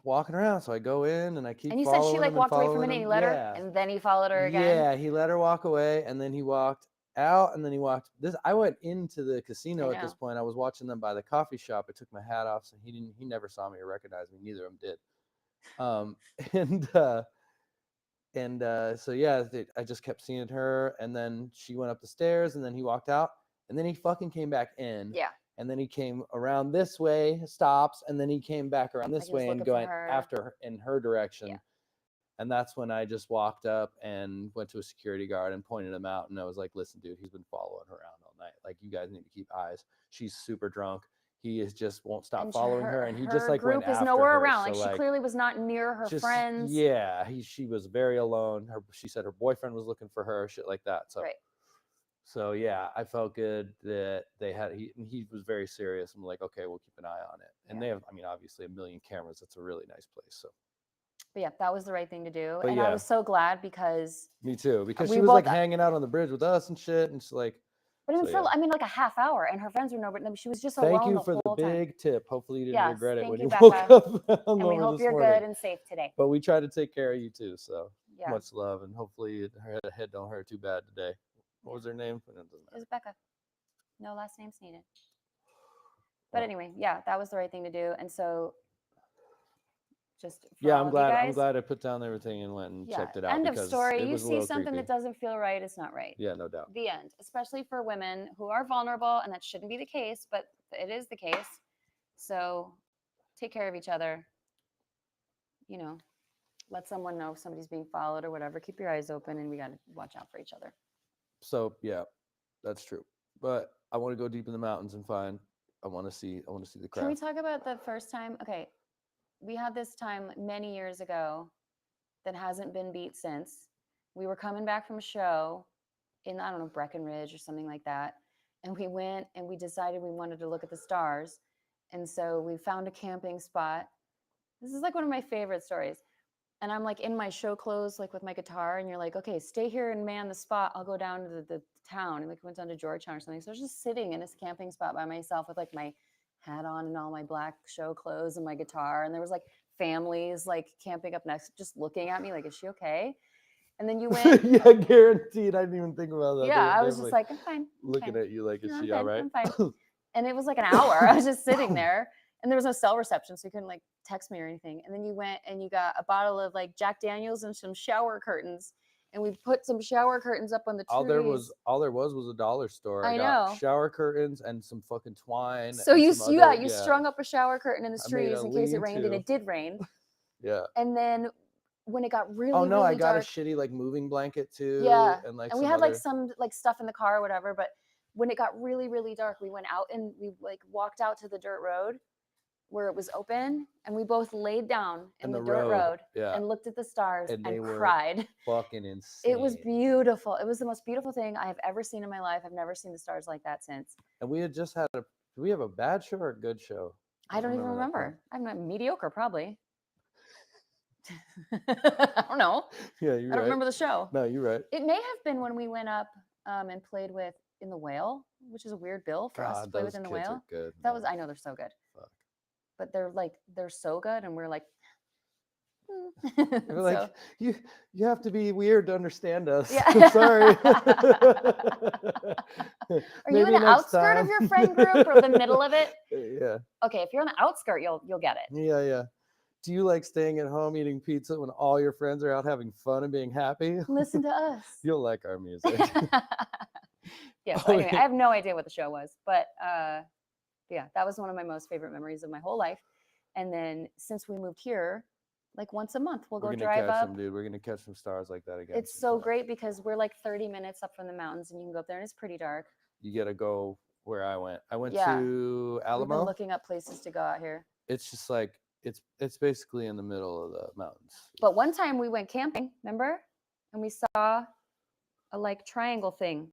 walking around. So I go in and I keep And you said she following like him walked away from following it, and he him. let her, Yeah. and then he followed her again. Yeah, he let her walk away, and then he walked out, and then he walked this. I went into the casino at this know. point. I was watching them by the coffee shop. I took my hat off, so he never saw me or recognized me. Neither of them did. So yeah, I just kept seeing her, and then she went up the stairs, and then he walked out, and then he fucking came back in. Yeah. And then he came around this way, stops, and then he came back around this Like he was way and looking for going her. after her in her direction. Yeah. And that's when I just walked up and went to a security guard and pointed him out. And I was like, listen, dude, he's been following her around all night. Like, you guys need to keep eyes. She's super drunk. He just won't stop And following her. And he just her like went group is after nowhere her. around. So, Like, she clearly was not near her friends. Yeah, she was very alone. She said her boyfriend was looking for her, shit like that. So, Right. So yeah, I felt good that he was very serious. I'm like, okay, we'll keep an eye on it. And they have, obviously 1 million cameras. It's a really nice place. So. But yeah, that was the right thing to do. But And yeah. I was so glad because Me too, because we she was like both- hanging out on the bridge with us and shit, and she's like. But even So, for yeah. like a half hour, and her friends were nowhere. She was just Thank alone you the for the whole time. big tip. Hopefully you didn't Yes, regret it thank when you, you woke Becca. up. And we hope you're good and safe today. But we try to take care of you too. So Yeah. much love, and hopefully her head don't hurt too bad today. What was her name? It doesn't It matter. was Becca. No last names needed. But Oh. anyway, yeah, that was the right thing to do. And so, just for Yeah, all I'm of glad. you I'm guys, glad I put down everything and went and yeah, checked it out. end of because story. It You was a see little something creepy. that doesn't feel right, it's not right. Yeah, no doubt. The end. Especially for women who are vulnerable, and that shouldn't be the case, but it is the case. So take care of each other. Let someone know if somebody's being followed or whatever. Keep your eyes open, and we got to watch out for each other. So yeah, that's true. But I want to go deep in the mountains and find. I want to see the Can we craft. talk about the first time? Okay, we had this time many years ago that hasn't been beat since. We were coming back from a show in, I don't know, Breckenridge or something like that. And we went and we decided we wanted to look at the stars. And so we found a camping spot. This is like one of my favorite stories. And I'm like in my show clothes, like with my guitar, and you're like, okay, stay here and man the spot. I'll go down to the town. And like we went down to Georgetown or something. So I was just sitting in this camping spot by myself with like my hat on and all my black show clothes and my guitar. And there was like families like camping up next, just looking at me like, is she okay? And then you went. Yeah, guaranteed. I didn't even think about that. Yeah, They were I was just definitely like, I'm fine. I'm looking fine. at you like, is No, she I'm all fine. right? I'm fine. And it was like an hour. I was just sitting there, and there was no cell reception, so you couldn't like text me or anything. And then you went and you got a bottle of like Jack Daniels and some shower curtains, and we put some shower curtains up on the trees. all there was a dollar store. I got know. shower curtains and some fucking twine. So and you some yeah, other- you strung up a shower curtain in the I made trees a in case it rained, and lean-to. it did rain. Yeah. And then when it got really, Oh no, really I got dark, a shitty like moving blanket too. yeah, And like and we some had like other- some like stuff in the car or whatever. But when it got really, really dark, we went out and we like walked out to the dirt road where it was open, and we both laid down in the dirt road Yeah. and looked at the stars And and they were cried. fucking insane. It was beautiful. It was the most beautiful thing I have ever seen in my life. I've never seen the stars like that since. And we had just had a. Do we have a bad show or a good show? I don't even that part. remember. I'm not mediocre, probably. I don't know. Yeah, you're I don't right. remember the show. No, you're right. It may have been when we went up and played with in the Whale, which is a weird bill for us to God, play those with in the kids Whale. are good. That was man. I know they're so good, Fuck. but they're so good, and we're like, We're like, so, you have to be weird to understand us. Yeah. I'm sorry. are you in the outskirt of your friend group or the middle of it? Yeah. Okay, if you're on the outskirt, you'll get it. Yeah, yeah. Do you like staying at home eating pizza when all your friends are out having fun and being happy? Listen to us. You'll like our music. Yeah. So Oh, anyway, yeah. I have no idea what the show was, but yeah, that was one of my most favorite memories of my whole life. And then since we moved here, like once a month, we'll We're go gonna drive catch up. them, dude. We're gonna catch some stars like that again. It's so sometime. great because we're like 30 minutes up from the mountains, and you can go up there, and it's pretty dark. You gotta go where I went. I went Yeah. to We've been Alamo. looking up places to go out here. It's just like it's basically in the middle of the mountains. But one time we went camping, remember? And we saw a like triangle thing.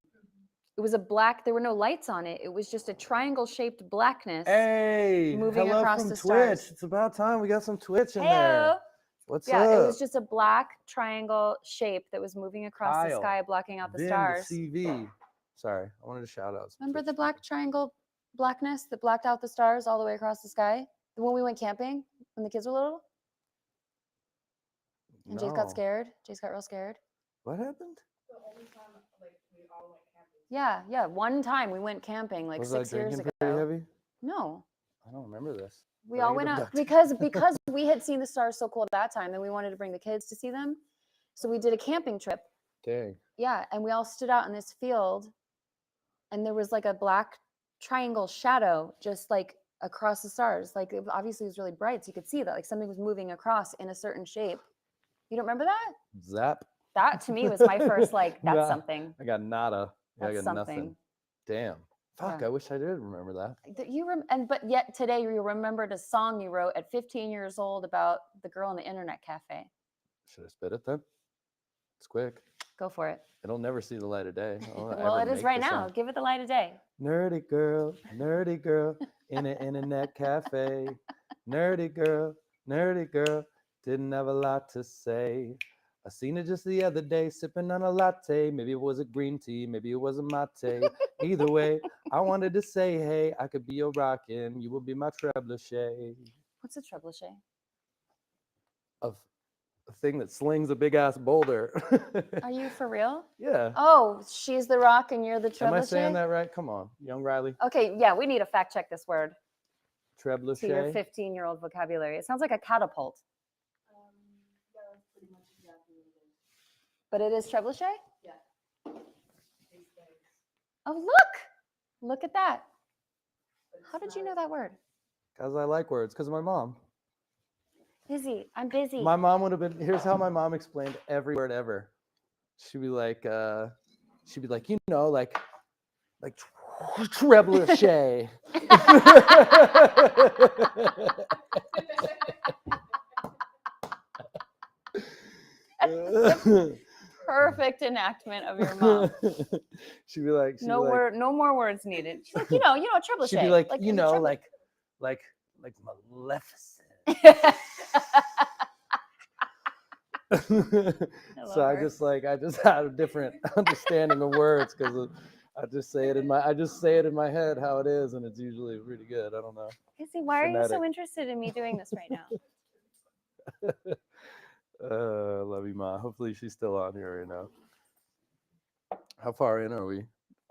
It was a black, there were no lights on it. It was just a triangle shaped blackness. Hey, moving hello across from the Twitch. stars. It's about time we got some Twitch in Heyo. there. What's Yeah, up? it was just a black triangle shape that was moving across the Kyle, sky, blocking out the Vin, stars. CV. Sorry, I wanted to shout out. some Remember Twitch the black people. triangle blackness that blocked out the stars all the way across the sky? The one we went camping when the kids were little? And Jace got No. scared. Jace got real scared. What happened? The only time like we all went camping. Yeah. One time we went camping like Was 6 I years drinking ago. pretty heavy? No. I don't remember this. We Did I all get went out abducted? because we had seen the stars so cool at that time, then we wanted to bring the kids to see them. So we did a camping trip. Dang. Yeah, and we all stood out in this field, and there was like a black triangle shadow just like across the stars. Like obviously it was really bright, so you could see that like something was moving across in a certain shape. You don't remember that? Zap. That to me was my first like that's Nah, something. I got nada. Yeah, I That's got something. nothing. Damn. Fuck. Yeah. I wish I did remember that. But yet today you remembered a song you wrote at 15 years old about the girl in the internet cafe. Should I spit it then? It's quick. Go for it. It'll never see the light of day. I won't Well, ever it is make right the now. song. Give it the light of day. Nerdy girl in an internet cafe. Nerdy girl, didn't have a lot to say. I seen it just the other day, sipping on a latte. Maybe it was a green tea, maybe it was a mate. Either way, I wanted to say, hey, I could be your rockin', you would be my trebuchet. What's a trebuchet? Of a thing that slings a big ass boulder. Are you for real? Yeah. Oh, she's the rock and you're the trebuchet? Am I saying that right? Come on, young Riley. Okay, yeah, we need to fact check this word to your Trebuchet. 15-year-old vocabulary. It sounds like a catapult, Yeah, that's pretty much exactly what it is. but it is trebuchet? These things. Oh, look! Look at that. But it's How did you not- know that word? Because I like words, because of my mom. Busy. I'm busy. My mom would have been, here's how my mom explained every word ever. She'd be like, you know, like trebuchet. Perfect enactment of your mom. She'd be like, No more words needed. She's like, trebuchet. she'd be like, it's you a know, trebli- like Maleficent. love So I her. just had a different understanding of words because I just say it in my head how it is, and it's usually pretty good. I don't know. Busy, why are you so phonetic. interested in me doing this right now? I love you, Ma. Hopefully she's still on here right now. How far in are we?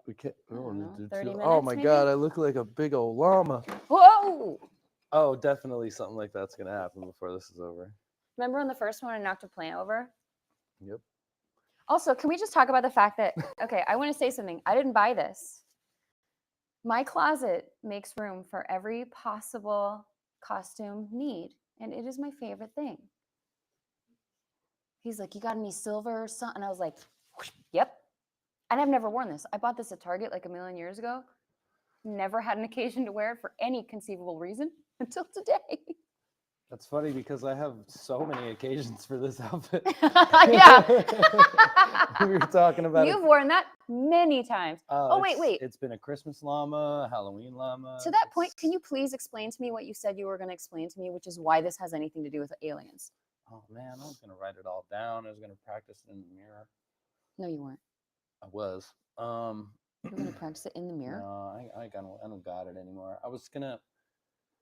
We can't. We I don't only know, do 30 two. minutes, Oh my God, maybe? I look like a big old llama. Whoa! Oh, definitely something like that's gonna happen before this is over. Remember when the first one I knocked a plant over? Yep. Also, can we just talk about the fact that, okay, I want to say something. I didn't buy this. My closet makes room for every possible costume need, and it is my favorite thing. He's like, you got any silver or something? And I was like, yep. And I've never worn this. I bought this at Target like a million years ago. Never had an occasion to wear it for any conceivable reason until today. That's funny because I have so many occasions for this outfit. Yeah. We were talking about You've it. worn that many times. Oh, wait, it's- wait. It's been a Christmas llama, a Halloween llama. To that point, it's- can you please explain to me what you said you were going to explain to me, which is why this has anything to do with aliens? Oh man, I was gonna write it all down. I was gonna practice it in the mirror. No, you weren't. I was. You were going to practice it in the mirror? No, I don't got it anymore. I was gonna.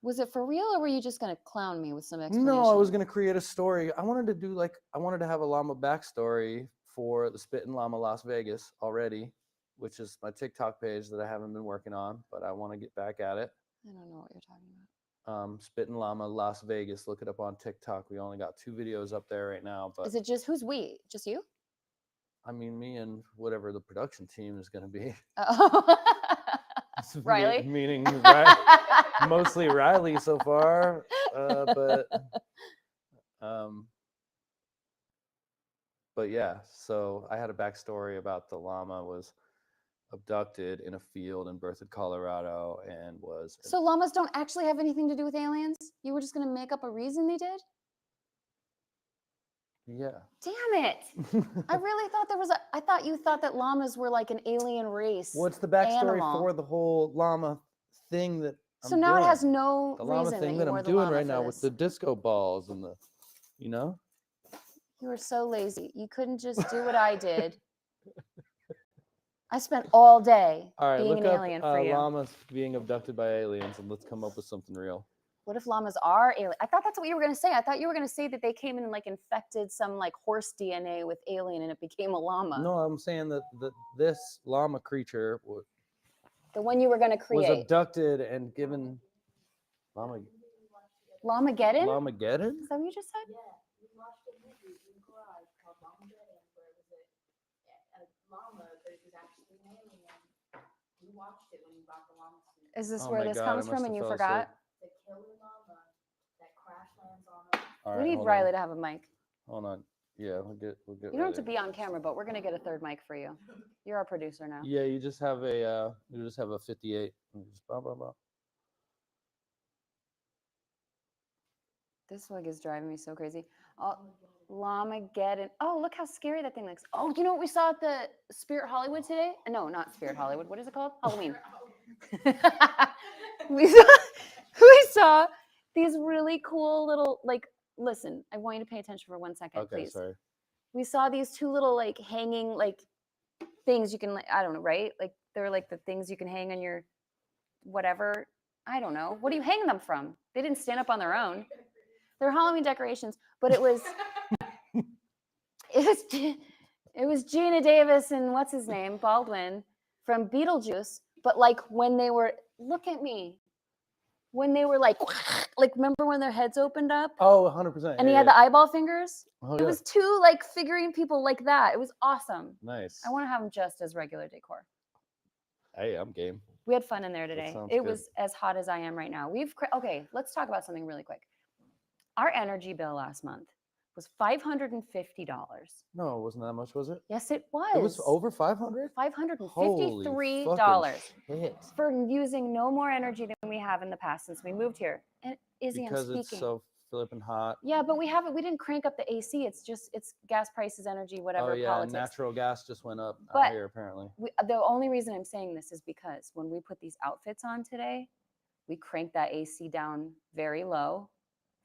Was it for real, or were you just going to clown me with some explanation? No, I was gonna create a story. I wanted to have a llama backstory for the Spittin' Llama Las Vegas already, which is my TikTok page that I haven't been working on, but I want to get back at it. I don't know what you're talking about. Spittin' Llama Las Vegas. Look it up on TikTok. We only got 2 videos up there right now, but Is it just, who's we? Just you? I mean, me and whatever the production team is gonna be. Oh. Riley? Meaning mostly Riley so far, but yeah. So I had a backstory about the llama was abducted in a field in Berthoud, Colorado, and was So llamas don't actually have anything to do with aliens? You were just going to make up a reason they did? yeah. Damn it. I really thought I thought you thought that llamas were like an alien race. What's the backstory animal. for the whole llama thing that So I'm now doing? it has no The llama reason thing that that you wore I'm the doing llama right for now with this. the disco balls and the, you know? You were so lazy. You couldn't just do what I did. I spent all day All right, being look an up alien for you. llamas being abducted by aliens and let's come up with something real. What if llamas are alien? I thought that's what you were going to say. I thought you were going to say that they came in and like infected some like horse DNA with alien and it became a llama. No, I'm saying that this llama creature The one you were going to was create. abducted and given Llamageddon? Llamageddon? Is that what you just said? Yeah, we watched a movie in the garage called Llamageddon, where it was a llama, but it was actually an alien. We watched it when we bought the llama suit. Is this Oh where my this God, I comes from must and have you fell forgot? The killer llama that crash lands on us. All We right, need hold Riley on. to have a mic. Hold on. Yeah, we'll get You don't have to Riley. be on camera, but we're going to get a third mic for you. You're our producer now. Yeah, you just have a 58. You just blah blah blah. This wig is driving me so crazy. Oh, Llamageddon. Oh, look how scary that thing looks. Oh, you know what we saw at the Spirit Hollywood today? No, not Spirit Hollywood. What is it called? Halloween. we saw these really cool little, like, listen, I want you to pay attention for 1 second, Okay, please. sorry. We saw these 2 little, like, hanging, like, things you can, like, I don't know, right? Like, they're like the things you can hang on your whatever. I don't know. What are you hanging them from? They didn't stand up on their own. They're Halloween decorations, but it was Gina Davis and what's his name, Baldwin from Beetlejuice. But like when they were, look at me, when they were like remember when their heads opened up? Oh, 100%. And he had the eyeball fingers. Oh, It yeah. was 2 like figurine people like that. It was awesome. Nice. I want to have them just as regular decor. Hey, I'm game. We had fun in there today. sounds It good. was as hot as I am right now. Okay, let's talk about something really quick. Our energy bill last month was $550. No, it wasn't that much, was it? Yes, it was. It was over 500? $553 Shit. for using no more energy than we have in the past since we moved here. And Izzy, Because I'm it's speaking. so flipping hot. Yeah, but we didn't crank up the AC. It's gas prices, energy, whatever, Oh yeah, politics. natural gas just went up But- out here apparently. The only reason I'm saying this is because when we put these outfits on today, we cranked that AC down very low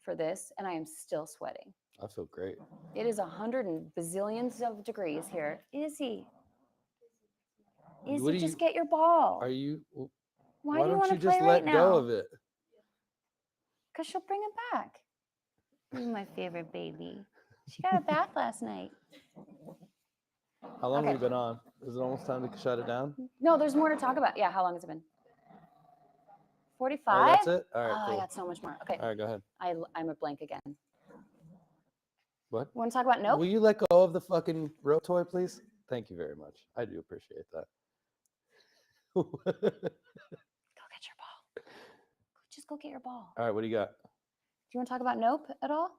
for this, and I am still sweating. I feel great. It is 100 and bazillions of degrees here. Izzy, What do just you- get your ball. Are you? Why do you don't want you to play just right let go now? of it? Because she'll bring it back. You're my favorite baby. She got a bath last night. How long have Okay. we been on? Is it almost time to shut it down? No, there's more to talk about. Yeah, how long has it been? 45? Oh, that's it? All right, Oh, cool. I got so much more. Okay. All right, go ahead. I'm a blank again. What? Want to talk about Nope? Will you let go of the fucking rope toy, please? Thank you very much. I do appreciate that. Go get your ball. Just go get your ball. All right, what do you got? Do you want to talk about Nope at all?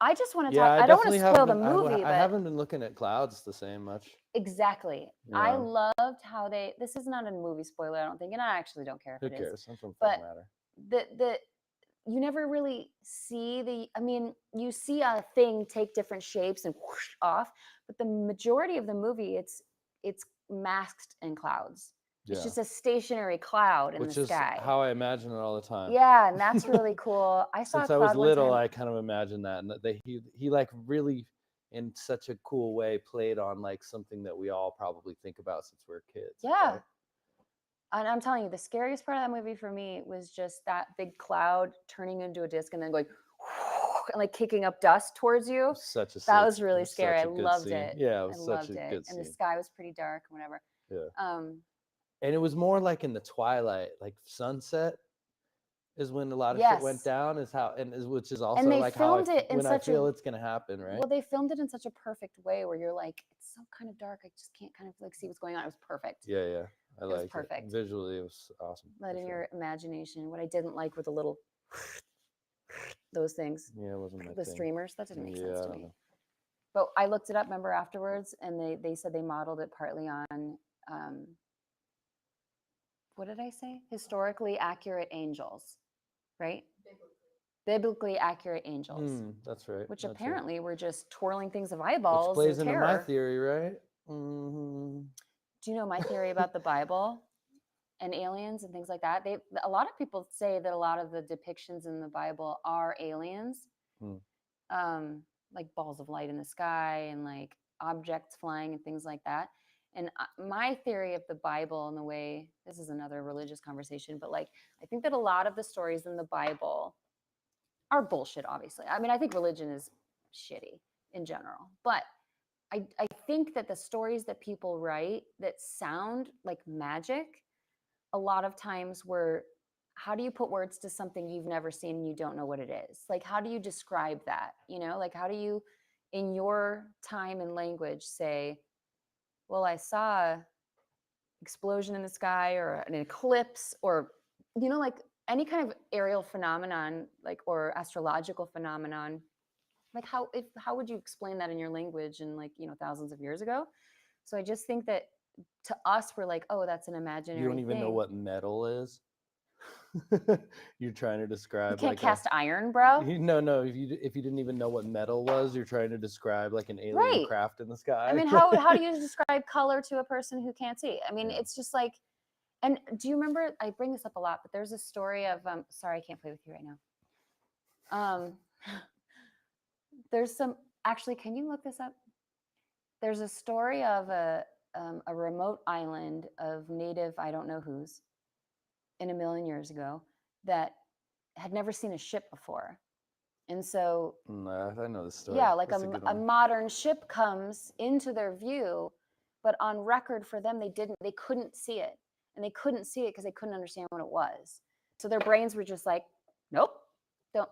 I just want to Yeah, talk. I don't want to definitely spoil the haven't been- movie, I but haven't been looking at clouds the same much. exactly. I Yeah. loved how they. This is not a movie spoiler, I don't think, and I actually don't care if Who it is. cares? That doesn't But fucking matter. the you never really see the. I mean, you see a thing take different shapes and whoosh off, but the majority of the movie, it's masked in clouds. Yeah. It's just a stationary cloud in Which the is sky. how I imagine it all the time. Yeah, and that's really cool. I saw Since a I cloud was one little, time. I kind of imagined that, and that he like really, in such a cool way, played on like something that we all probably think about since we're kids. Yeah. right? And I'm telling you, the scariest part of that movie for me was just that big cloud turning into a disc and then going and like kicking up dust towards It you. was such a That sick- was it really was scary. such I a good loved scene. it. Yeah, it I was such loved a it. good And the scene. sky was pretty dark and whatever. Yeah. Um, And it was more like in the twilight, like sunset is when a lot of shit went yes. down. Is how which is also they like how filmed it in when I such a- feel it's gonna happen, right? Well, they filmed it in such a perfect way where you're like, it's so kind of dark. I just can't kind of like see what's going on. It was perfect. Yeah, yeah. I was like perfect. it. Visually, it was awesome. Let for in sure. your imagination. What I didn't like were the little those things, Yeah, it wasn't my the thing. streamers. That didn't make sense Yeah, I to don't me. know. But I looked it up, remember, afterwards, and they said they modeled it partly on what did I say? Historically accurate angels, right? Biblically accurate angels, That's right. which that's right. apparently were just twirling things of Which eyeballs plays and into my terror. theory, right? Mm-hmm. Do you know my theory about the Bible and aliens and things like that? A lot of people say that a lot of the depictions in the Bible are aliens. Like balls of light in the sky and like objects flying and things like that. And my theory of the Bible and the way, this is another religious conversation, but like I think that a lot of the stories in the Bible are bullshit, obviously. I mean, I think religion is shitty in general, but I think that the stories that people write that sound like magic, a lot of times were, how do you put words to something you've never seen and you don't know what it is? Like, how do you describe that? You know, like, how do you, in your time and language, say, well, I saw an explosion in the sky or an eclipse or, you know, like any kind of aerial phenomenon, like, or astrological phenomenon. Like, how would you explain that in your language in like, you know, thousands of years ago? So I just think that to us, we're like, oh, that's an imaginary You don't even know thing. what metal is. You're trying to You describe can't like cast iron, bro. no. If you didn't even know what metal was, you're trying to describe like an alien Right. craft in the sky. I mean, how do you describe color to a person who can't see? I mean, Yeah. it's just like, and do you remember? I bring this up a lot, but there's a story of sorry, I can't play with you right now. There's some actually. Can you look this up? There's a story of a remote island of native, I don't know whose, in a million years ago, that had never seen a ship before. And so, I know this story. yeah, like That's a good a one. modern ship comes into their view, but on record for them, they couldn't see it. And they couldn't see it because they couldn't understand what it was. So their brains were just like, nope,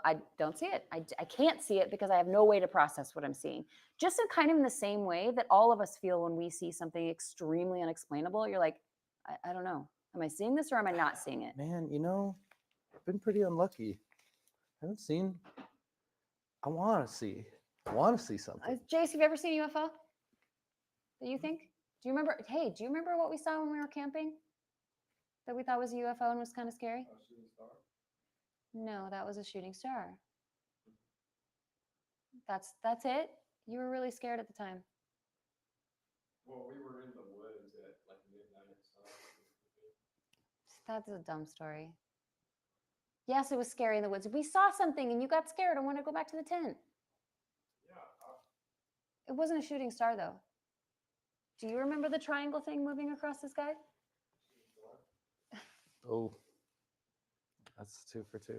I don't see it. I can't see it because I have no way to process what I'm seeing. Just in kind of in the same way that all of us feel when we see something extremely unexplainable. You're like, I don't know. Am I seeing this or am I not seeing it? Man, you know, I've been pretty unlucky. I haven't seen. I want to see something. Jace, have you ever seen a UFO? That you think? Do you remember? Hey, do you remember what we saw when we were camping? That we thought was a UFO and was kind of scary? A shooting star? No, that was a shooting star. That's it. You were really scared at the time. Well, we were in the woods at like midnight. So That's a dumb story. Yes, it was scary in the woods. We saw something and you got scared and wanted to go back to the tent. yeah, It wasn't a shooting star though. Do you remember the triangle thing moving across the sky? Oh, that's 2 for 2.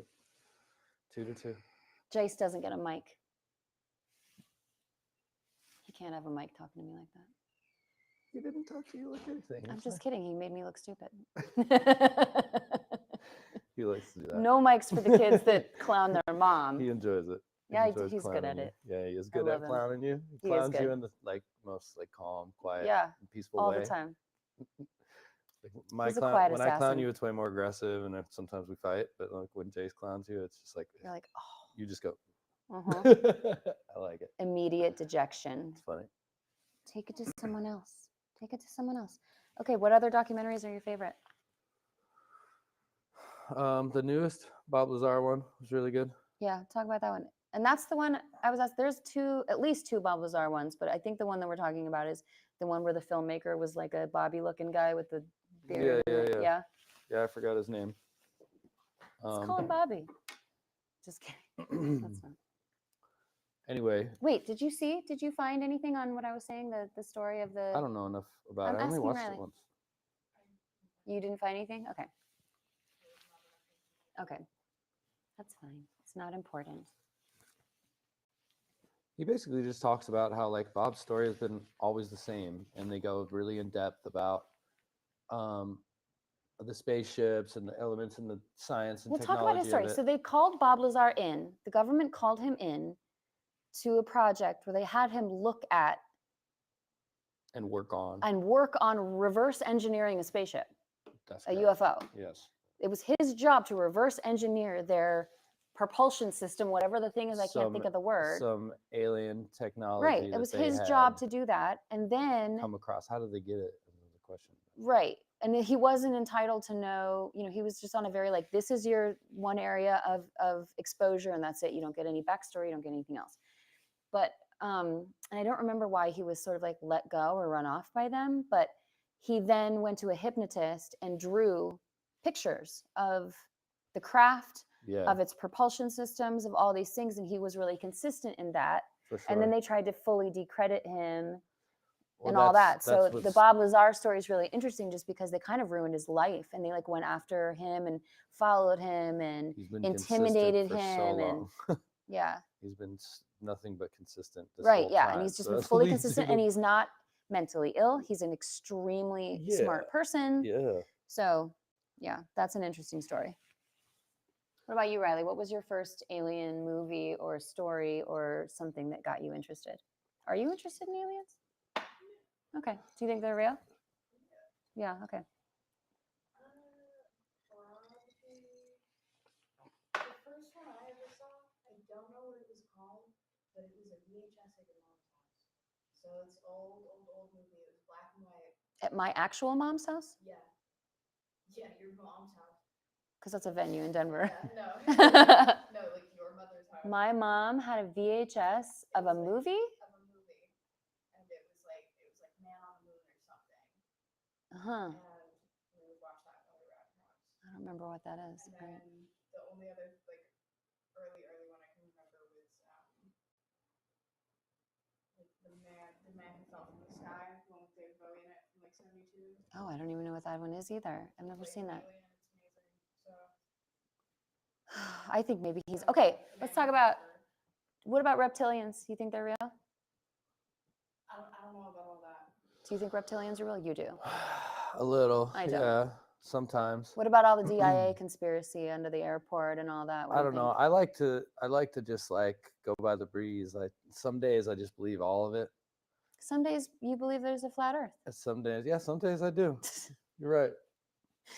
2 to 2. Jace doesn't get a mic. can't have a mic talking to me like that. He didn't talk to you like anything. I'm It's just fine. kidding. He made me look stupid. He likes to do that. No mics for the kids that clown their mom. He enjoys it. He Yeah, enjoys he's good clowning at you. it. Yeah, he is I good love at him. clowning you. He He is clowns you good. in the like most like calm, quiet, Yeah, and peaceful all way. the time. Like He's a quiet when I clown assassin. you, it's way more aggressive, and sometimes we fight. But like when Jace clowns you, it's just like You're like, you just go. oh, uh-huh. I like it. Immediate dejection. It's funny. Take it to someone else. Take it to someone else. Okay, what other documentaries are your favorite? The newest Bob Lazar one was really good. Yeah, talk about that one. And that's the one I was asked. There's at least two Bob Lazar ones, but I think the one that we're talking about is the one where the filmmaker was like a Bobby-looking guy with the beard. Yeah. Yeah, I forgot his name. Let's call him Bobby. Just kidding. That's not. Anyway, Wait, did you find anything on what I was saying? The story of the. I don't know enough about I'm it. I only asking watched Riley. it once. You didn't find anything? Okay. Okay. That's fine. It's not important. He basically just talks about how like Bob's story has been always the same, and they go really in depth about the spaceships and the elements and the science and We'll talk technology about his story. of it. So they called Bob Lazar in. The government called him in to a project where they had him look at and work on. reverse engineering a spaceship, That's a correct. UFO. Yes. It was his job to reverse engineer their propulsion system, whatever the thing is. I can't think of the word. Some alien technology. Right. It that was they his had job to do that, and then come across. How did they get it? Was the question. right. And he wasn't entitled to know, he was just on a very like, this is your one area of exposure and that's it. You don't get any backstory, you don't get anything else. But, and I don't remember why he was sort of like let go or run off by them, but he then went to a hypnotist and drew pictures of the craft, of its propulsion systems, of all these things. And he was really consistent in that. For sure. And then they tried to fully decredit him. Well, and all that. that's So the what's- Bob Lazar story is really interesting just because they kind of ruined his life and they like went after him and followed him and He's been intimidated consistent for him so and long. yeah. He's been nothing but consistent this Right, whole yeah, time. and he's just So been that fully leads consistent to and the- he's not mentally ill. He's an extremely smart person. Yeah. So, yeah, that's an interesting story. What about you, Riley? What was your first alien movie or story or something that got you interested? Are you interested in aliens? Okay. Do you think they're real? Yeah, okay. Probably the first one I ever saw, I don't know what it was called, but it was a VHS at your mom's house. So it's old movie. It was black and white. At my actual mom's house? Yeah. Yeah, your mom's house. Because that's a venue in Denver. Yeah, no. No, like your mother's house. My mom had a VHS of a movie? Of a movie. And it was like Man on the Moon or something. Uh-huh. And we would watch that when we were at her house. I don't remember what that is. And Right. then the only other like early one I can remember was like the man who fell from the sky, the one with David Bowie in it from like '72. Oh, I don't even know what that one is either. I've never Like seen that. Alien, it's amazing. So I think maybe he's okay. Let's talk about what about reptilians? You think they're real? I don't know about all that. Do you think reptilians are real? You do. A little. I don't. Yeah. Sometimes. What about all the DIA conspiracy under the airport and all that? What do I you don't know. think? I like to just like go by the breeze. Like some days I just believe all of it. Some days you believe there's a flat Earth. And some days, yeah, some days I do. You're right.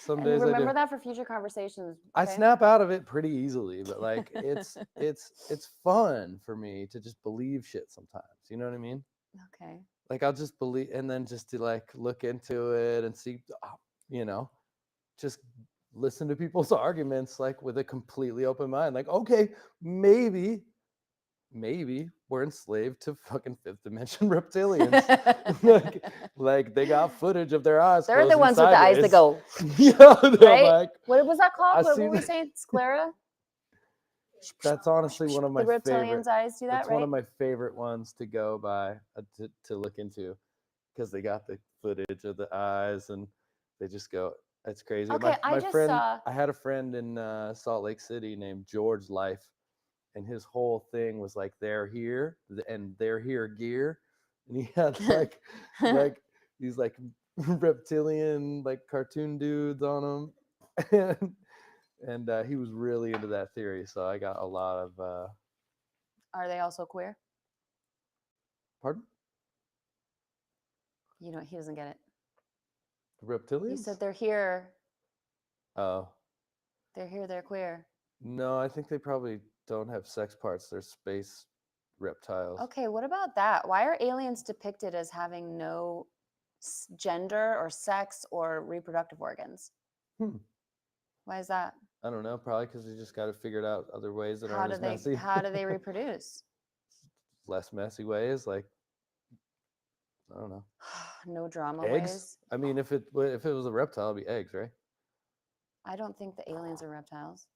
Some And days I remember do. that for future conversations. I okay? snap out of it pretty easily, but like it's fun for me to just believe shit sometimes. You know what I mean? Okay. Like I'll just believe, and then just to like look into it and see, just listen to people's arguments like with a completely open mind. Like, okay, maybe we're enslaved to fucking fifth dimension reptilians. like they got footage of their eyes. They're the closing ones with the eyes that sideways. go. Yeah, they're Right? like, What was that called? I What see were we that- saying? Sclera? that's honestly one of my The reptilians' favorite. eyes do that, It's right? one of my favorite ones to go by to look into, because they got the footage of the eyes and they just go. It's crazy. Okay, I my just friend, saw- I had a friend in Salt Lake City named George Life, and his whole thing was like they're here and they're here gear, and he had like these like reptilian like cartoon dudes on him, and he was really into that theory. So I got a lot of Are they also queer? pardon, You know, he doesn't get it. reptilians. You said they're here. Oh They're here. They're queer. no, I think they probably don't have sex parts. They're space reptiles. Okay, what about that? Why are aliens depicted as having no gender or sex or reproductive organs? Hmm. Why is that? I don't know. Probably because they just got to figure out other ways that How aren't do as they messy. how do they reproduce? Less messy ways, like I don't know. No drama Eggs. ways. I mean, if it was a reptile, it'd be eggs, right? I don't think the aliens are reptiles.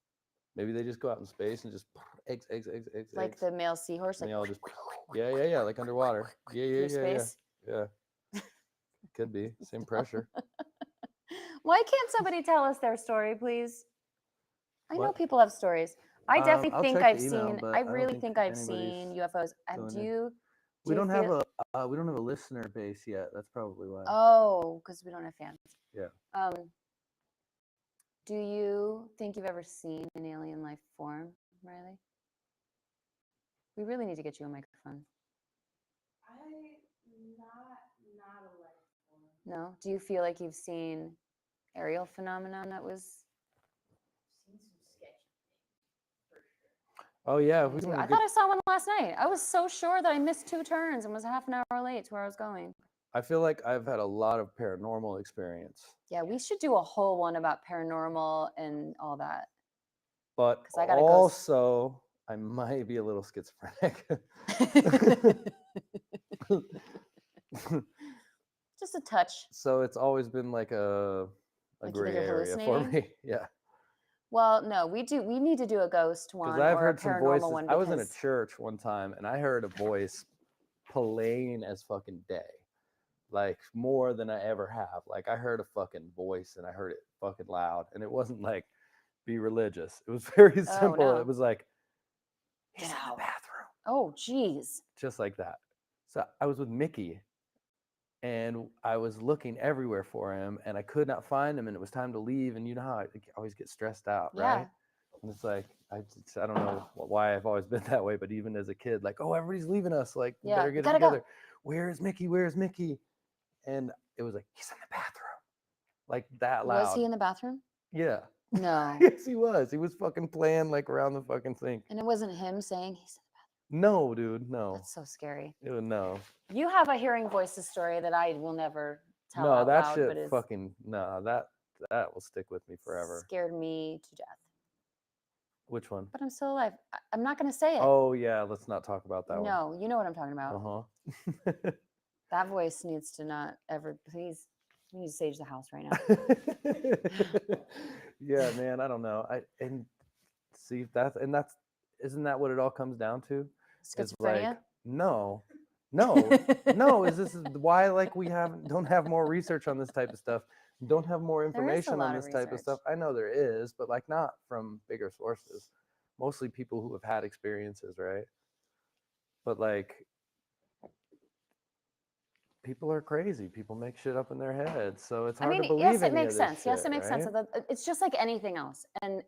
Maybe they just go out in space and just eggs. Like eggs. the male seahorse, And like they all just yeah, like underwater. Yeah. through space. Yeah. Could be same pressure. Why can't somebody tell us their story, please? I know What? people have stories. I definitely I'll think check I've the email, seen. but I I don't really think think I've anybody's seen UFOs. going Do in. you? We do don't you have feel- a listener base yet. That's probably why. Oh, because we don't have fans. Yeah. Do you think you've ever seen an alien life form, Riley? We really need to get you a microphone. Not a life form. No? Do you feel like you've seen aerial phenomenon that was? Seen some sketchy things for sure. Oh yeah, I if we do. want I to thought I saw one last night. I was so sure that I missed 2 turns and was half an hour late to where I was going. I feel like I've had a lot of paranormal experience, Yeah, we should do a whole one about paranormal and all that. but 'Cause I gotta go also I might be a little schizophrenic. Just a touch. So it's always been like a Like you think gray you're area for hallucinating? me. Yeah, Well, no, we need to do a ghost one because I've or a heard some paranormal voices. one. I was in a Because church one time and I heard a voice plain as fucking day, like more than I ever have. Like I heard a fucking voice and I heard it fucking loud, and it wasn't like be religious. It was very simple. no. It was like Get he's in the out. bathroom, Oh, geez. just like that. So I was with Mickey and I was looking everywhere for him and I could not find him, and it was time to leave, and you know how I always get stressed out, Yeah. right? And it's like I don't know why I've always been that way, but even as a kid, like, oh, everybody's leaving us, like we Yeah, better we get it gotta go. together. Where's Mickey? And it was like he's in the bathroom, like that loud. Was he in the bathroom? Yeah. No. Yes, he was. He was fucking playing like around the fucking sink. And it wasn't him saying he's in the No, dude, no. bathroom. That's so scary. It was no. You have a hearing voices story that I will never tell No, out that loud, shit but is fucking no, that will stick with me forever. scared me to death. Which one? But I'm still alive. I'm not going to say it. Oh yeah, let's not talk about that one. No, you know what I'm talking about. Uh-huh. That voice needs to not ever, please. We need to sage the house right now. Yeah, man, I don't know. And see that's isn't that what it all comes down to? Is like Schizophrenia? no. Is this is why like we don't have more research on this type of stuff. Don't have more There is a information lot on of this type of research. stuff. I know there is, but like not from bigger sources. Mostly people who have had experiences, right? But like people are crazy. People make shit up in their heads, so it's hard to believe yes, it any makes of this sense. Yes, shit, it makes right? sense. It's just like anything else. And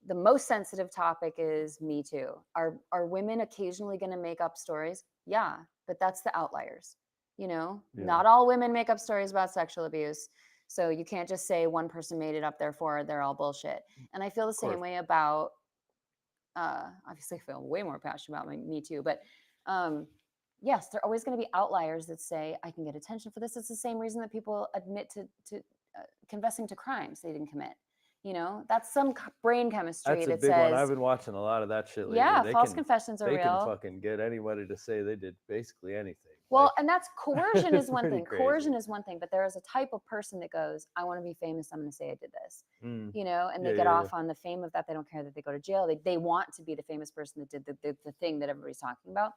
the most sensitive topic is Me Too. Are women occasionally going to make up stories? Yeah, but that's the outliers. You know, Yeah. not all women make up stories about sexual abuse. So you can't just say one person made it up, therefore they're all bullshit. And I feel the same course. way about, obviously I feel way more passionate about Me Too, but yes, there are always going to be outliers that say, I can get attention for this. It's the same reason that people admit to confessing to crimes they didn't commit. You know, that's some brain chemistry That's a that big says, one. I've been watching a lot of that shit lately. yeah, They false can, confessions are they real. can fucking get anybody to say they did basically anything. Well, Like, and that's coercion is it's one pretty thing. crazy. Coercion is one thing, but there is a type of person that goes, I want to be famous. I'm going to say I did this, you know, and they Yeah, get yeah, off on the fame of that. They don't care that they go to jail. They want to be the famous person that did the thing that everybody's talking about.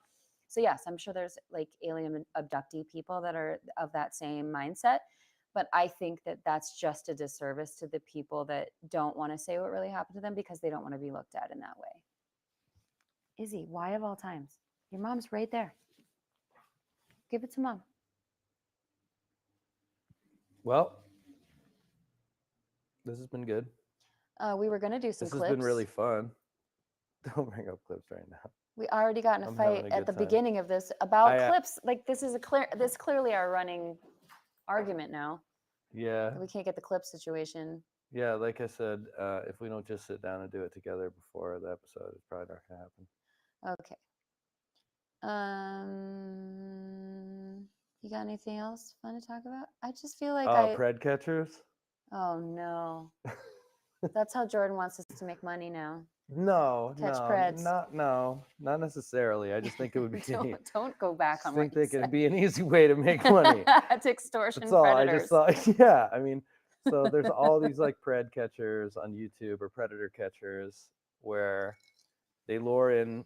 So yes, I'm sure there's like alien abductee people that are of that same mindset. But I think that that's just a disservice to the people that don't want to say what really happened to them because they don't want to be looked at in that way. Izzy, why of all times? Your mom's right there. Give it to mom. Well, this has been good. We were gonna do some This clips. has been really fun. Don't bring up clips right now. We already got in a I'm having fight a at the good time. beginning of this about I, clips. Like this is this clearly our running argument now. Yeah. That we can't get the clip situation. Yeah, like I said, if we don't just sit down and do it together before the episode, it's probably not gonna happen. Okay. You got anything else fun to talk about? I just feel like Pred catchers? Oh no. That's how Jordan wants us to make money now. No, Catch no, Preds. not necessarily. I just think it would be. don't go back on what you think said. it'd be an easy way to make money. To extortion That's all. predators. I just thought, yeah. I mean, so there's all these like pred catchers on YouTube or predator catchers where they lure in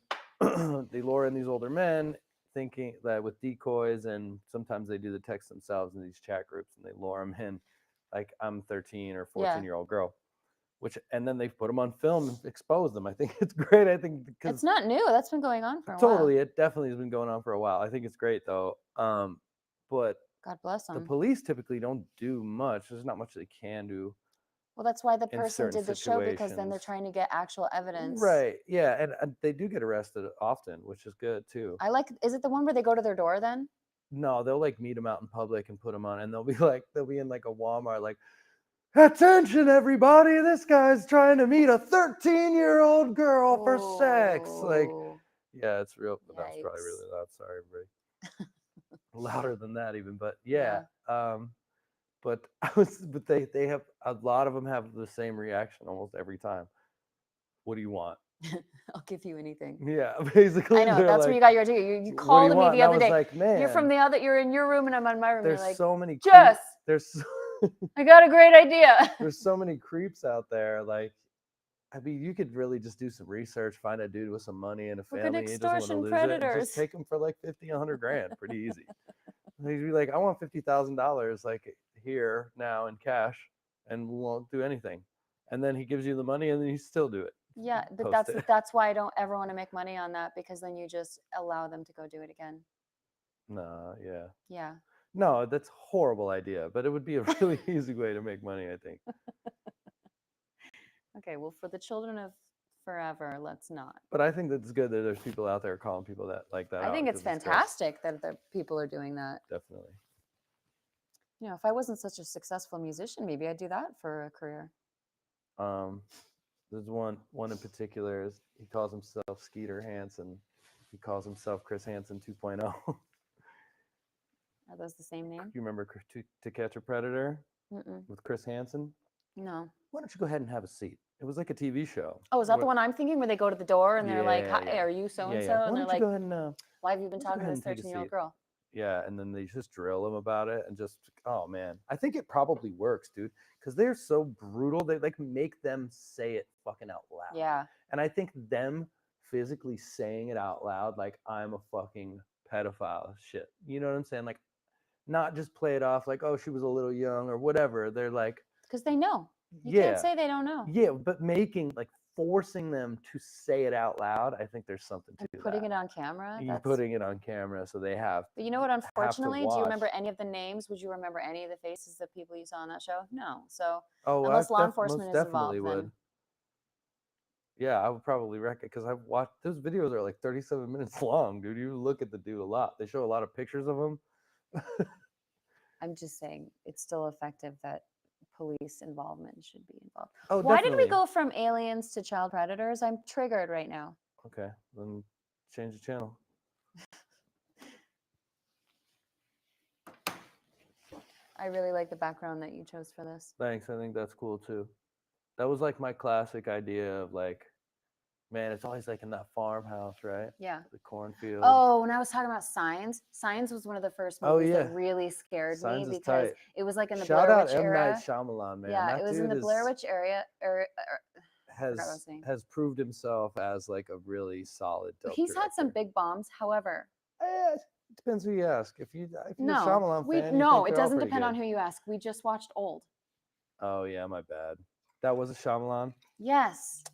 these older men thinking that with decoys, and sometimes they do the text themselves in these chat groups and they lure them in like I'm 13 or 14-year-old girl. And then they put them on film and expose them. I think it's great. I think because it's not new. That's been going on for a totally, while. it definitely has been going on for a while. I think it's great though. But God bless them. the police typically don't do much. There's not much they can do. Well, that's why the in person certain did the show, because then they're situations. trying to get actual evidence. Right. Yeah, and they do get arrested often, which is good too. Is it the one where they go to their door then? No, they'll like meet them out in public and put them on, and they'll be in like a Walmart, like, attention everybody, this guy's trying to meet a 13-year-old girl for sex. Like, yeah, it's real. But that was probably Yikes. really loud. Sorry, everybody. Louder than that even, but yeah. But they have a lot of them have the same reaction almost every time. What do you want? I'll give you anything. Yeah, basically. I know, that's where you got your idea. You called me the other day. Like, man, you're in your room and I'm in my room. There's You're like, so many Jess, I got a great idea. There's so many creeps out there. Like, I mean, you could really just do some research, find a dude with some money and a family. He doesn't want to lose it. And just take him for like 50, 100 grand. Pretty easy. He'd be like, I want $50,000 like here now in cash, and we won't do anything. And then he gives you the money, and then you still do it. Yeah, but that's why I don't ever want to make money on that, because then you just allow them to go do it again. No, yeah. Yeah. No, that's a horrible idea, but it would be a really easy way to make money, I think. Okay, well, for the children of forever, let's not. But I think that's good that there's people out there calling people that like that. I think it's fantastic that the people are doing that. Definitely. You know, if I wasn't such a successful musician, maybe I'd do that for a career. There's one in particular. He calls himself Skeeter Hansen. He calls himself Chris Hansen 2.0. Are those the same name? You remember To Catch a Predator with Chris Hansen? No. Why don't you go ahead and have a seat? It was like a TV show. Oh, is that the one I'm thinking, where they go to the door and they're like, "Hi, are you so and so?" And they're like, go ahead and, "Why have you been talking to this 13-year-old girl?" Yeah, and then they just drill them about it, and just, oh man, I think it probably works, dude, because they're so brutal. They like make them say it fucking out loud. Yeah. And I think them physically saying it out loud, like, I'm a fucking pedophile, shit. You know what I'm saying? Like, not just play it off like, oh, she was a little young or whatever. They're like, because they know. You can't say they don't know. Yeah, but forcing them to say it out loud, I think there's something to that. Putting it on camera. Putting it on camera, so they have. But you know what? Unfortunately, do you remember any of the names? Would you remember any of the faces of people you saw on that show? No. So unless law enforcement is involved, then. Yeah, I would probably wreck it, because I've watched those videos are like 37 minutes long, dude. You look at the dude a lot. They show a lot of pictures of him. I'm just saying, it's still effective that police involvement should be involved. Oh, why definitely. did we go from aliens to child predators? I'm triggered right now. Okay, then change the channel. I really like the background that you chose for this. Thanks. I think that's cool too. That was like my classic idea of like, man, it's always like in that farmhouse, right? Yeah. The cornfield. Oh, when I was talking about Signs was one of the first movies that really scared Signs me, because tight. it was like in the Shout Blair out Witch M. era. Night Shyamalan, man. Yeah, that it was in the Blair Witch area. Has proved himself as like a really solid dope He's had some director. big bombs, however. It depends who you ask. If you're a No, Shyamalan fan, no, it doesn't depend on who you ask. We just watched Old. Oh yeah, my bad. That was a Shyamalan? Yes.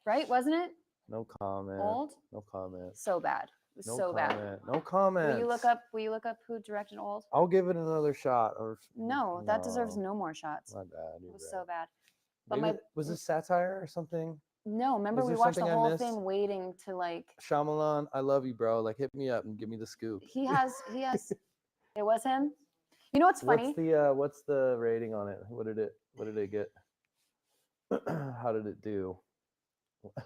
Right, wasn't it? No comment. Old? No comment. So bad. was No so bad. comment. No comment. Will you look up who directed Old? I'll give it another shot. Or No, that deserves no more shots. My bad. It You're was right. so bad. But Maybe my was this satire or something? no, remember Was we there watched the something I whole missed? thing waiting to like Shyamalan, I love you, bro. Like, hit me up and give me the scoop. he has it was him. You know what's funny? What's the rating on it? What did it get? How did it do?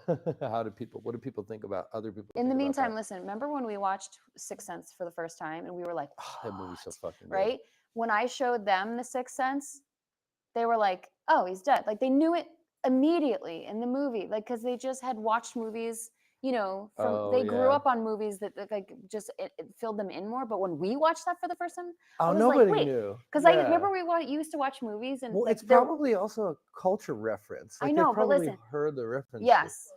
What do people think about other people? In the think about meantime, that? listen, remember when we watched Sixth Sense for the first time and we were like, That movie's so "What?" fucking good. right? When I showed them the Sixth Sense, they were like, "Oh, he's dead." Like they knew it immediately in the movie, like because they just had watched movies, you know, from Oh, they grew yeah. up on movies that like just it filled them in more. But when we watched that for the first time, Oh, was like, nobody wait, knew. because I remember used to watch movies and Well, like it's there- probably also a culture reference. I Like, know, they've but probably listen, heard the reference. yes,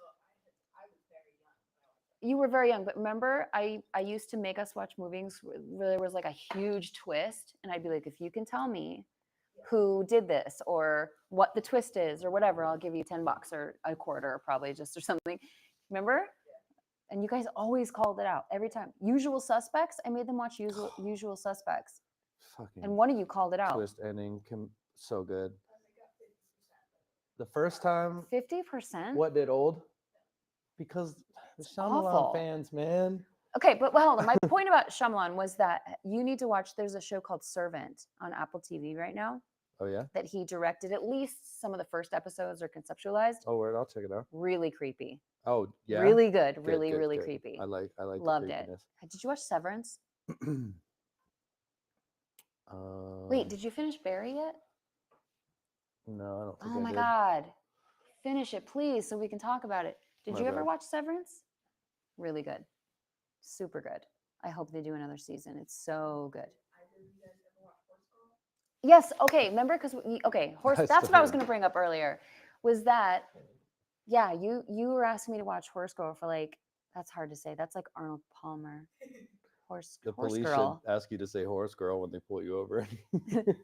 I was very young. you were very young, but remember I used to make us watch movies where there was like a huge twist, and I'd be like, if you can tell me who did this or what the twist is or whatever, I'll give you $10 or a quarter probably just or something. Remember? And you guys always called it out every time. Usual Suspects. I made them watch Usual Suspects, Fucking and one of you called it out. twist ending, so good. The first time, 50%. what did Old? Because the Shyamalan awful. fans, man. Okay, but well, hold on. My point about Shyamalan was that you need to watch. There's a show called Servant on Apple TV right now Oh yeah. that he directed. At least some of the first episodes are conceptualized. Oh, word. I'll check it out. Really creepy. Oh yeah. Really good. Good, Really, good, really good. creepy. I like. Loved the it. creepiness. Did you watch Severance? Um, Wait, did you finish Barry yet? No, I don't think Oh I my did. God. Finish it, please, so we can talk about it. Did My you ever bad. watch Severance? Really good. Super good. I hope they do another season. It's so good. Either of you guys ever watch Horse Girl? Yes. Okay. Remember, because horse. I That's still what I was haven't. going to bring up earlier. Was that? Yeah, you were asking me to watch Horse Girl for like. That's hard to say. That's like Arnold Palmer. Horse The Horse police Girl. should ask you to say horse girl when they pull you over.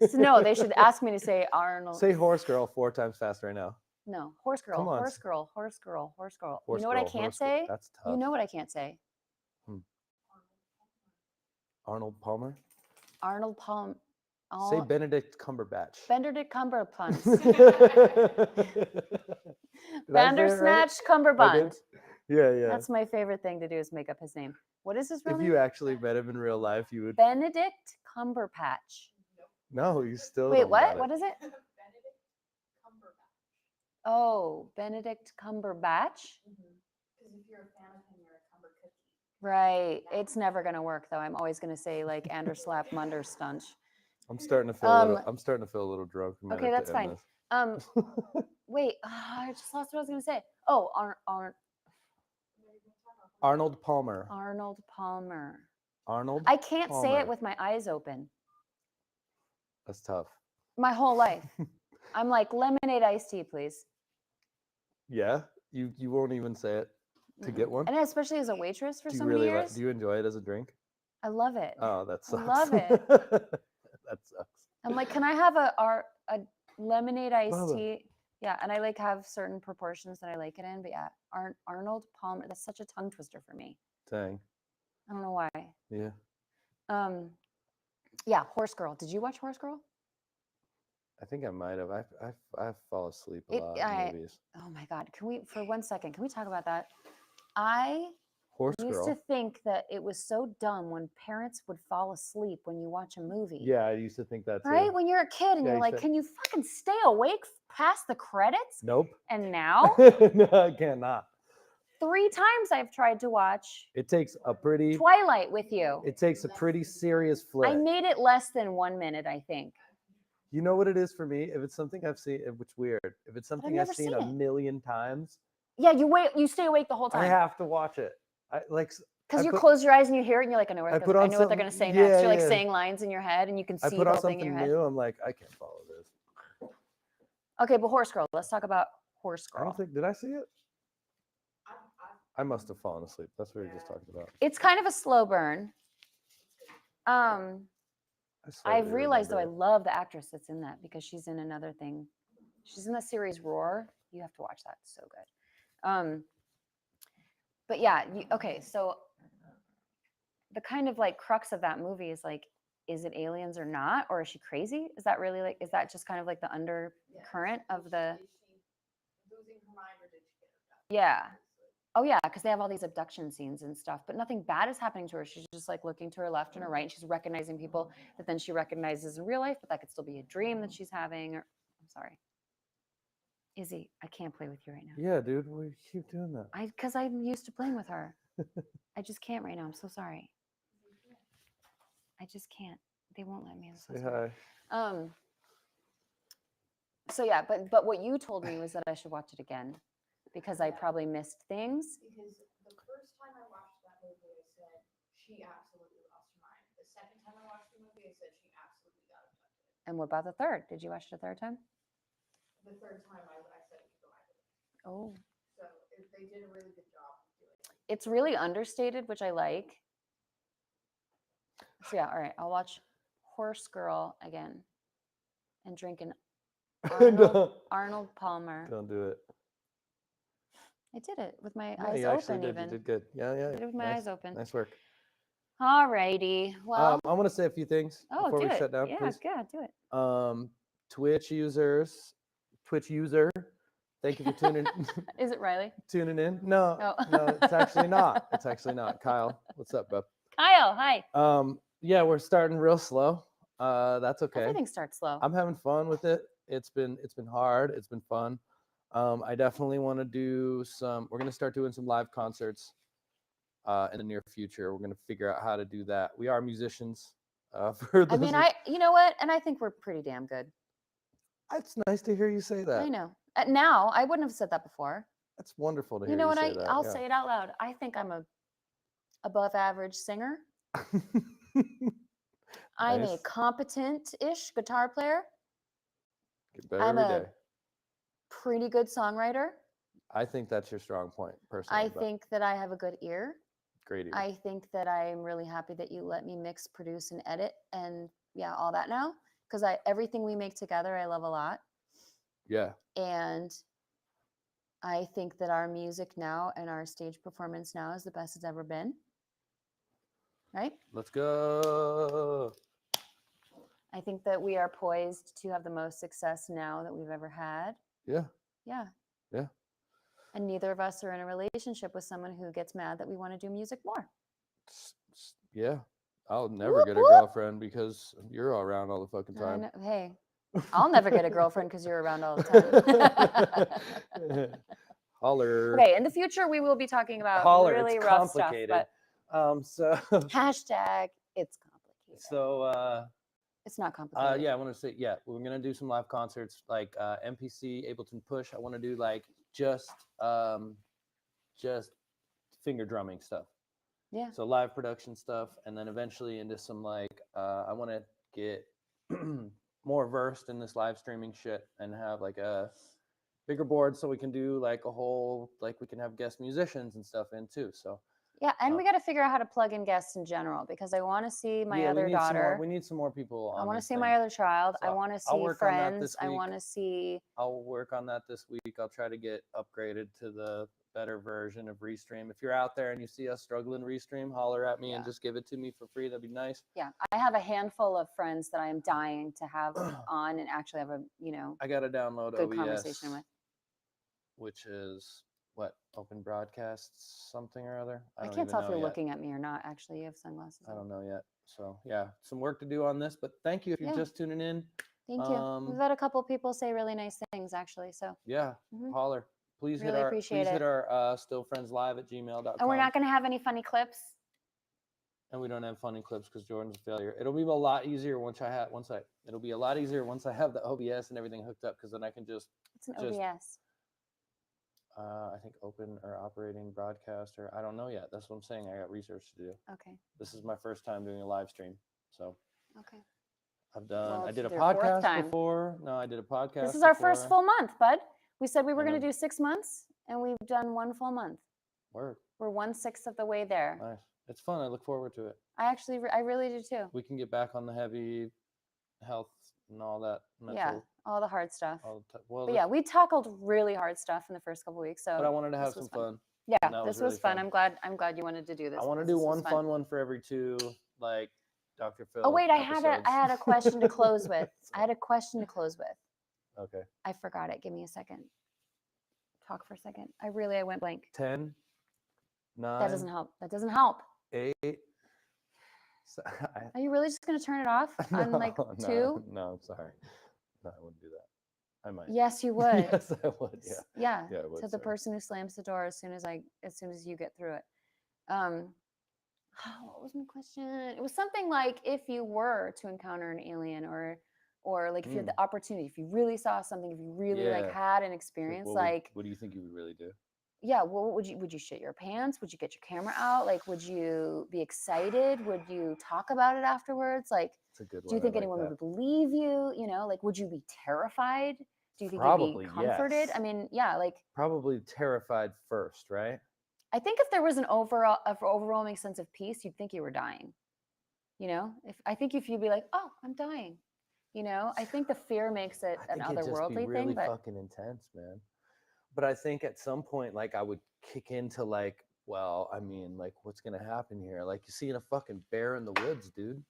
So, no, they should ask me to say Arnold. Say horse girl 4 times fast right now. No, Horse Girl. Come on. Horse Girl. Horse Girl. Horse Girl. Horse You know what I girl, can't horse girl. say? That's tough. You know what I can't say? Arnold Palmer. Arnold Palm. Say Benedict Cumberbatch. Benedict Cumberpunch. Did I say it right? Bandersnatch I Cumberbund. did? Yeah, yeah. That's my favorite thing to do is make up his name. What is his real If name? you actually met him in real life, you would. Benedict Cumberpatch. No, you still. Wait, don't what? got it. What is it? Benedict Cumberbatch. Oh, Benedict Cumberbatch. Because if you're a fan of him, you're a Cumber cookie. Right. It's never gonna work though. I'm always gonna say like Anderslap Munderstunch. I'm starting to feel a little. I'm starting to feel a little drunk. We might Okay, have to that's end fine. this. Wait, I just lost what I was gonna say. Oh, Arnold Palmer. Arnold Palmer. Arnold. I can't say Palmer. it with my eyes open. That's tough. My whole life. I'm like lemonade iced tea, please. Yeah, you won't even say it to get one. And especially as a waitress for Do so you many really years. do you enjoy it as a drink? I love it. Oh, that I sucks. love it. That sucks. I'm like, can I have a lemonade iced Bubba. tea? Yeah, and I like have certain proportions that I like it in. But yeah, Arnold Palmer. That's such a tongue twister for me. Dang. I don't know why. Yeah. Yeah, Horse Girl. Did you watch Horse Girl? I think I might have. I fall asleep a lot in movies. Oh my God. Can we, for 1 second, can we talk about that? I Horse used Girl. to think that it was so dumb when parents would fall asleep when you watch a movie. Yeah, I used to think that too. Right? When you're a kid and Yeah, you're you like, said- can you fucking stay awake past the credits? Nope. And now, No, I cannot. 3 times I've tried to watch It takes a pretty. Twilight with you. It takes a pretty serious flick. I made it less than 1 minute, I think. You know what it is for me? If it's something I've seen, it's weird. If it's something I've never seen seen a it. million times, Yeah, you stay awake the whole I time. have to watch it. I like. Because you close your eyes and you hear it and you're like, I know what, I they're put gonna- I on know what they're something- going to say yeah, next. You're like yeah. saying lines in your head and you can I see put the on whole thing in something your head. new. I'm like, I can't follow this. Okay, but Horse Girl. Let's talk about Horse I Girl. don't think. Did I see it? I must have fallen asleep. That's what we were just talking about. It's kind of a slow burn. I I've slightly realized though I remember love the actress that's in that because she's in another thing. She's in the series Roar. You have to watch that. It's so good. But yeah, okay, so the kind of like crux of that movie is like, is it aliens or not, or is she crazy? Is that really like, is that just kind of like the undercurrent of the? Is she losing her mind or did she get abducted? Yeah. Obviously. Oh yeah, because they have all these abduction scenes and stuff, but nothing bad is happening to her. She's just like looking to her left and her right, and she's recognizing people that then she recognizes in real life, but that could still be a dream that she's having. Or I'm sorry, Izzy, I can't play with you right now. Yeah, dude, we keep doing that. Because I'm used to playing with her. I just can't right now. I'm so sorry. I just can't. They won't let me. I'm so Say sorry. hi. So yeah, but what you told me was that I should watch it again because I Yeah. probably missed things. Because the first time I watched that movie, I said she absolutely lost her mind. The second time I watched the movie, I said she absolutely got abducted. And what about the third? Did you watch it a third time? The third time I said it could go either way. Oh. So they did a really good job of doing it. It's really understated, which I like. So yeah, all right. I'll watch Horse Girl again and drink an Arnold Palmer. Don't do it. I did it with my Yeah, eyes you actually open did. even. You did good. Yeah, yeah. I did it with my nice, eyes open. Nice work. All righty. Well, I want to say a few things oh, before do we it. shut down, Yeah, please. good. Do it. Twitch user, thank you for tuning Is it Riley? tuning in. No, Oh. no, it's actually not. It's actually not. Kyle, what's up, bub? Kyle, hi. Yeah, we're starting real slow. That's okay. Everything starts slow. I'm having fun with it. It's been hard. It's been fun. I definitely want to do some. We're gonna start doing some live concerts in the near future. We're gonna figure out how to do that. We are musicians. For I those mean, of- you know what? And I think we're pretty damn good. It's nice to hear you say that. I know. Now, I wouldn't have said that before. That's wonderful to hear You know what? say that. I'll yeah. say it out loud. I think I'm a above average singer. I'm a Nice. competent-ish guitar player. Get better I'm every a day. pretty good songwriter. I think that's your strong point, personally. I but think that I have a good ear. great ear. I think that I'm really happy that you let me mix, produce, and edit, and yeah, all that now. Because everything we make together, I love a lot. Yeah. And I think that our music now and our stage performance now is the best it's ever been. Right? Let's go. I think that we are poised to have the most success now that we've ever had. Yeah. Yeah. Yeah. And neither of us are in a relationship with someone who gets mad that we want to do music more. Yeah. I'll never Whoop, get a whoop. girlfriend because you're around all the fucking I time. know- Hey, I'll never get a girlfriend because you're around all the time. Holler. Okay, in the future, we will be talking about Holler. really It's rough complicated. stuff, So. but hashtag it's complicated. So. It's not complicated. Yeah, I want to say, yeah, we're gonna do some live concerts like MPC, Ableton Push. I want to do like just finger drumming stuff. Yeah. So live production stuff, and then eventually into some like I want to get more versed in this live streaming shit and have like a bigger board so we can do like a whole like we can have guest musicians and stuff in too. So Yeah, and we got to figure out how to plug in guests in general because I want to see my yeah, other daughter. We need some more people. I want to see my other child. So I want to I'll see work on that friends. this I week. want to see. I'll work on that this week. I'll try to get upgraded to the better version of Restream. If you're out there and you see us struggling Restream, holler at me and just give it to me for free. That'd be nice. Yeah, I have a handful of friends that I am dying to have on and actually have a I gotta download good OBS, conversation with. which is what Open Broadcasts something or other. I don't can't even tell if know you're yet. looking at me or not. Actually, you have sunglasses. I on. don't know yet. So yeah, some work to do on this. But thank you if you're Yeah. just tuning in. Thank you. We've had a couple people say really nice things actually. So Yeah, holler. Please Really hit appreciate our it. stillfriendslive@gmail.com. and we're not going to have any funny clips. And we don't have funny clips because Jordan's a failure. It'll be a lot easier once I have the OBS and everything hooked up because then I can just It's an Just- OBS. I think open or operating broadcast or I don't know yet. That's what I'm saying. I got research to do. Okay. This is my first time doing a live stream, so Okay. I've done. Well, I it's did a your fourth podcast time. before. No, I did a podcast. This is our first before. full month, bud. We said we were And going to then- do 6 months, and we've done 1 full month. Word. We're 1/6 of the way there. Nice. It's fun. I look forward to it. I really do too. We can get back on the heavy health and all that mental. Yeah, all the hard stuff. All the well, But yeah, we tackled really hard stuff in the first couple weeks. So but I wanted to have this was some fun. Yeah, And that this really was fun. I'm glad you wanted to do this. I want to because do this was one fun one for every 2, like Dr. Phil. Oh wait, I episodes. had a question to close with. I So, had a question to close with. okay. I forgot it. Give me a second. Talk for a second. I went blank. 10, 9. That doesn't help. That doesn't help. 8. Are you really just gonna turn it off on like 2? No, I'm sorry. No, I wouldn't do that. I might. Yes, you would. Yes, I would. Yeah. Yeah. Yeah, I would, To the sorry. person who slams the door as soon as you get through it. What was my question? It was something like if you were to encounter an alien or like if you had the opportunity, if you really saw something, if you really like Yeah. had an experience, like what do you think you would really do? yeah, well, would you shit your pants? Would you get your camera out? Like, would you be excited? Would you talk about it afterwards? Like, It's a good one. do you think anyone would believe you? You know, like, would you be terrified? Do you think Probably, you'd be comforted? yes. I mean, yeah, like Probably terrified first, right? I think if there was an overwhelming sense of peace, you'd think you were dying. You know, if you'd be like, oh, I'm dying. You know, I think the fear makes it I an think it'd just be otherworldly really thing, but fucking intense, man. But I think at some point, like, I would kick into like, well, I mean, like, what's gonna happen here? Like, you seeing a fucking bear in the woods, dude.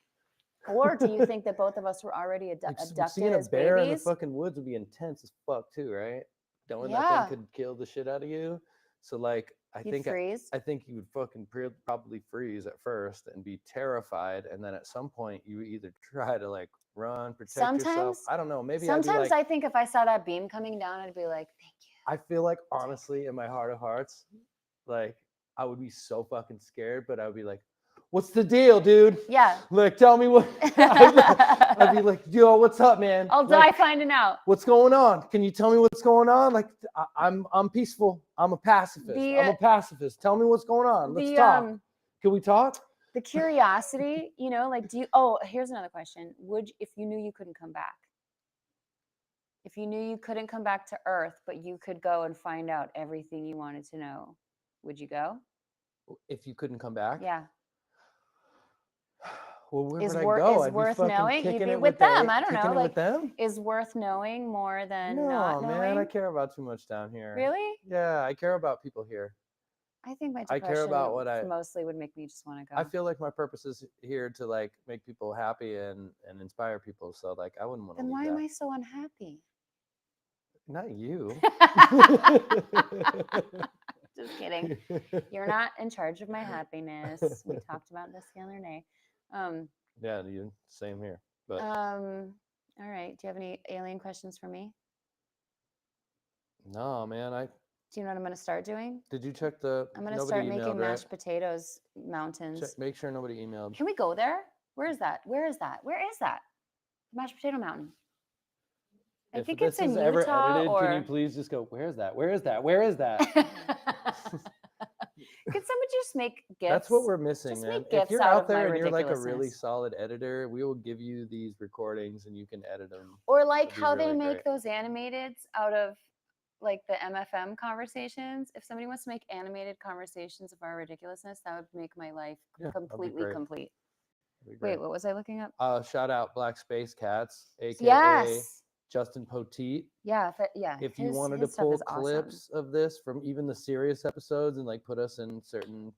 or do you think that both of us were already Like, abducted seeing a as bear in the babies? fucking woods would be intense as fuck too, right? Knowing that Yeah. thing could kill the shit out of you. So like, You'd freeze. I think you would fucking probably freeze at first and be terrified, and then at some point you would either try to like run, protect yourself. Sometimes- I don't know. Maybe Sometimes I'd be like, I think if I saw that beam coming down, I'd be like, thank you. I feel like honestly, in my heart of hearts, like I would be so fucking scared, but I would be like, "What's the deal, dude? Yeah. Like, tell me what." I'd be like, "Yo, what's up, man? I'll Like, die finding out. what's going on? Can you tell me what's going on? Like, I'm peaceful. I'm a pacifist. I'm a pacifist. Tell me what's going on. Let's talk. Can we talk?" The curiosity, you know, like here's another question. If you knew you couldn't come back? If you knew you couldn't come back to Earth, but you could go and find out everything you wanted to know, would you go? If you couldn't come back, Yeah. Well, where Is would I go? is I'd worth be fucking knowing? You'd kicking be it with them. I don't kicking know. it Like, with them. is worth knowing more than No, not knowing? man, I care about too much down here. Really? Yeah, I care about people here. I think my I depression care about what mostly would make me just want to go. I feel like my purpose is here to like make people happy and inspire people. So like, I wouldn't want to Then leave why that. am I so unhappy? Not you. Just kidding. You're not in charge of my happiness. We talked about this the other day. Yeah, you. Same here. But All right. Do you have any alien questions for me? no, man. Do you know what I'm going to start doing? Did you check the? I'm going to nobody start making emailed, right? mashed potatoes mountains. Check, make sure nobody emailed. Can we go there? Where is that? Where is that? Where is that? Mashed potato mountain. I If think this it's in is ever Utah edited, or. can you please just go? Where is that? Where is that? Where is that? Could somebody just make gifts? That's what we're missing, Just man. make If gifts you're out out of my there and you're like a really ridiculousness. solid editor, we will give you these recordings and you can edit them. Or like That'd be how they really make great. those animated out of like the MFM conversations. If somebody wants to make animated conversations of our ridiculousness, that would make my life Yeah, that'd be completely great. complete. That'd be great. Wait, what was I looking up? Shout out Black Space Cats, aka Yes. Justin Poteet. Yeah. Yeah. If you wanted to his stuff pull is awesome. clips of this from even the serious episodes and like put us in certain.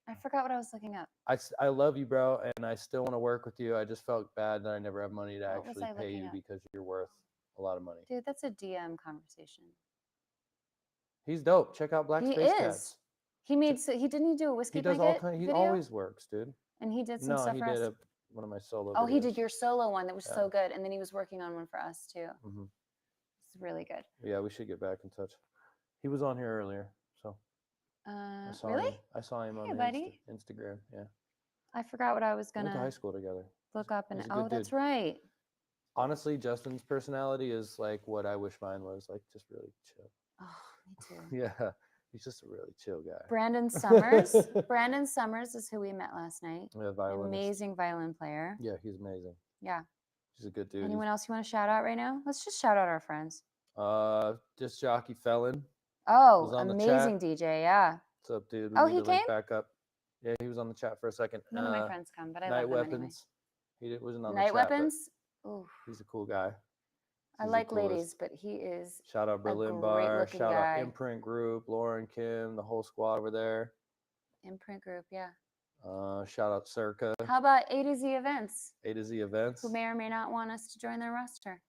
I forgot what I was looking up. I love you, bro, and I still want to work with you. I just felt bad that I never have money to What was actually I pay looking you up? because you're worth a lot of money. Dude, that's a DM conversation. He's dope. Check out Black He Space is. Cats. He made he didn't he do a whiskey He does all blanket kind. He video? always works, dude. And he did some No, stuff he for did us. one of my solo. Oh, he videos. did your solo one that was Yeah. so good, and then he was working on one for us too. Mm-hmm. It's really good. Yeah, we should get back in touch. He was on here earlier, so I saw really? him. I saw him Hey, on buddy. Instagram. Yeah, I forgot what I was we went to high gonna school together. look up, and he's a good that's dude. right. Honestly, Justin's personality is like what I wish mine was. Like, just really chill. Oh, me too. Yeah, he's just a really chill guy. Brandon Summers. Brandon Summers is who we met last night. Yeah, violinist. Amazing violin player. Yeah, he's amazing. Yeah. He's a good dude. Anyone else you want to shout out right now? Let's just shout out our friends. Disc jockey Felon. Oh, was on the amazing chat. DJ. Yeah. What's up, dude? Oh, need he to link came? back up. Yeah, he was on the chat for a second. None of my friends come, but I Night love them Weapons. He wasn't on anyway. the Night chat. Weapons. Ooh. He's a cool guy. I He's the like ladies, coolest. but he is Shout out a Berlin Bar. great-looking Shout guy. out Imprint Group, Lauren, Kim, the whole squad over there. Imprint Group, yeah. Shout out Circa, How about A to Z Events, A to Z Events. who may or may not want us to join their roster?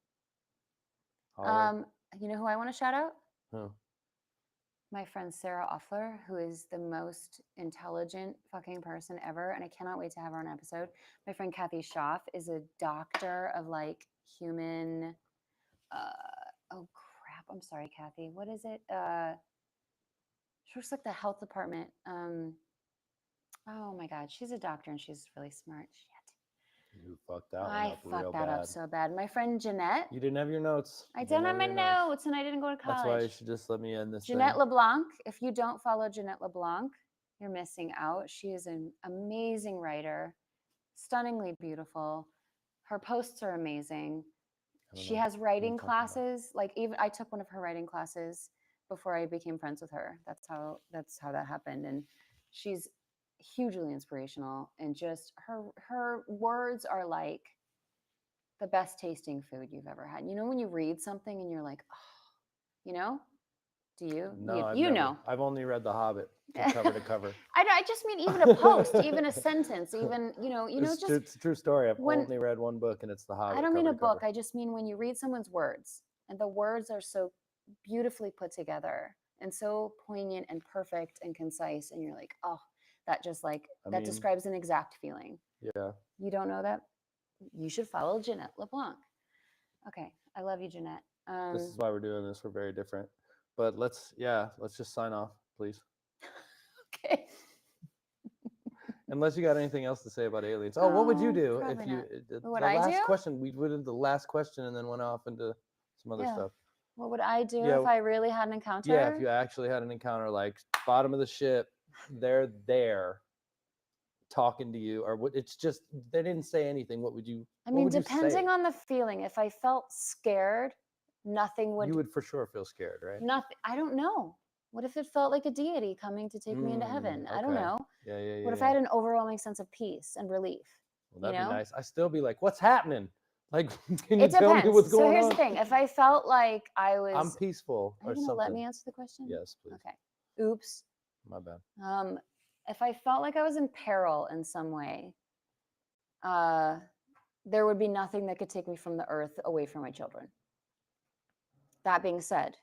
Holler. You know who I want to shout out? Who? My friend Sarah Offler, who is the most intelligent fucking person ever, and I cannot wait to have her on an episode. My friend Kathy Schaff is a doctor of like human. Oh crap! I'm sorry, Kathy. What is it? She works like the health department. Oh my God, she's a doctor and she's really smart. Shit. You fucked that one I up real fucked that bad. up so bad. My friend Jeanette. You didn't have your notes. I You don't have my your notes. notes, and I didn't go to college. That's why you should just let me end this Jeanette thing. LeBlanc. If you don't follow Jeanette LeBlanc, you're missing out. She is an amazing writer, stunningly beautiful. Her posts are amazing. I don't She know has what writing you're talking about. classes. Like even I took one of her writing classes before I became friends with her. That's how that happened. And she's hugely inspirational, and just her words are like the best tasting food you've ever had. You know when you read something and you're like, oh, you know? Do you? No, I've You never. know. I've only read The Hobbit from cover to cover. I just mean even a post, even a sentence, even It's just a true story. I've when- only read one book, and it's The Hobbit. I don't mean a cover to cover. book. I just mean when you read someone's words, and the words are so beautifully put together and so poignant and perfect and concise, and you're like, oh, that just like that mean- describes an exact feeling. Yeah. You don't know that? You should follow Jeanette LeBlanc. Okay, I love you, Jeanette. This is why we're doing this. We're very different. But let's just sign off, please. Okay. Unless you got anything else to say about aliens. Oh, what would you No, do probably if you? not. The What would I last do? question. We did the last question and then went off into some other Yeah. stuff. What would I do Yeah, if I really had an encounter? Yeah, if you actually had an encounter, like bottom of the ship, they're there talking to you, or what? It's just they didn't say anything. What would you? I what mean, would you depending say? on the feeling, if I felt scared, nothing would. You would for sure feel scared, right? Nothing. I don't know. What if it felt like a deity coming to take me into heaven? I don't Okay. know. Yeah. What if I had an overwhelming sense of peace and relief? Well, that'd you know? be nice. I still be like, what's happening? Like, can you It tell me depends. what's So going here's on? the thing: if I felt like I was, I'm peaceful are or you gonna something. let me answer the question? Yes, please. Okay. Oops. My bad. If I felt like I was in peril in some way, there would be nothing that could take me from the earth away from my children. That being said,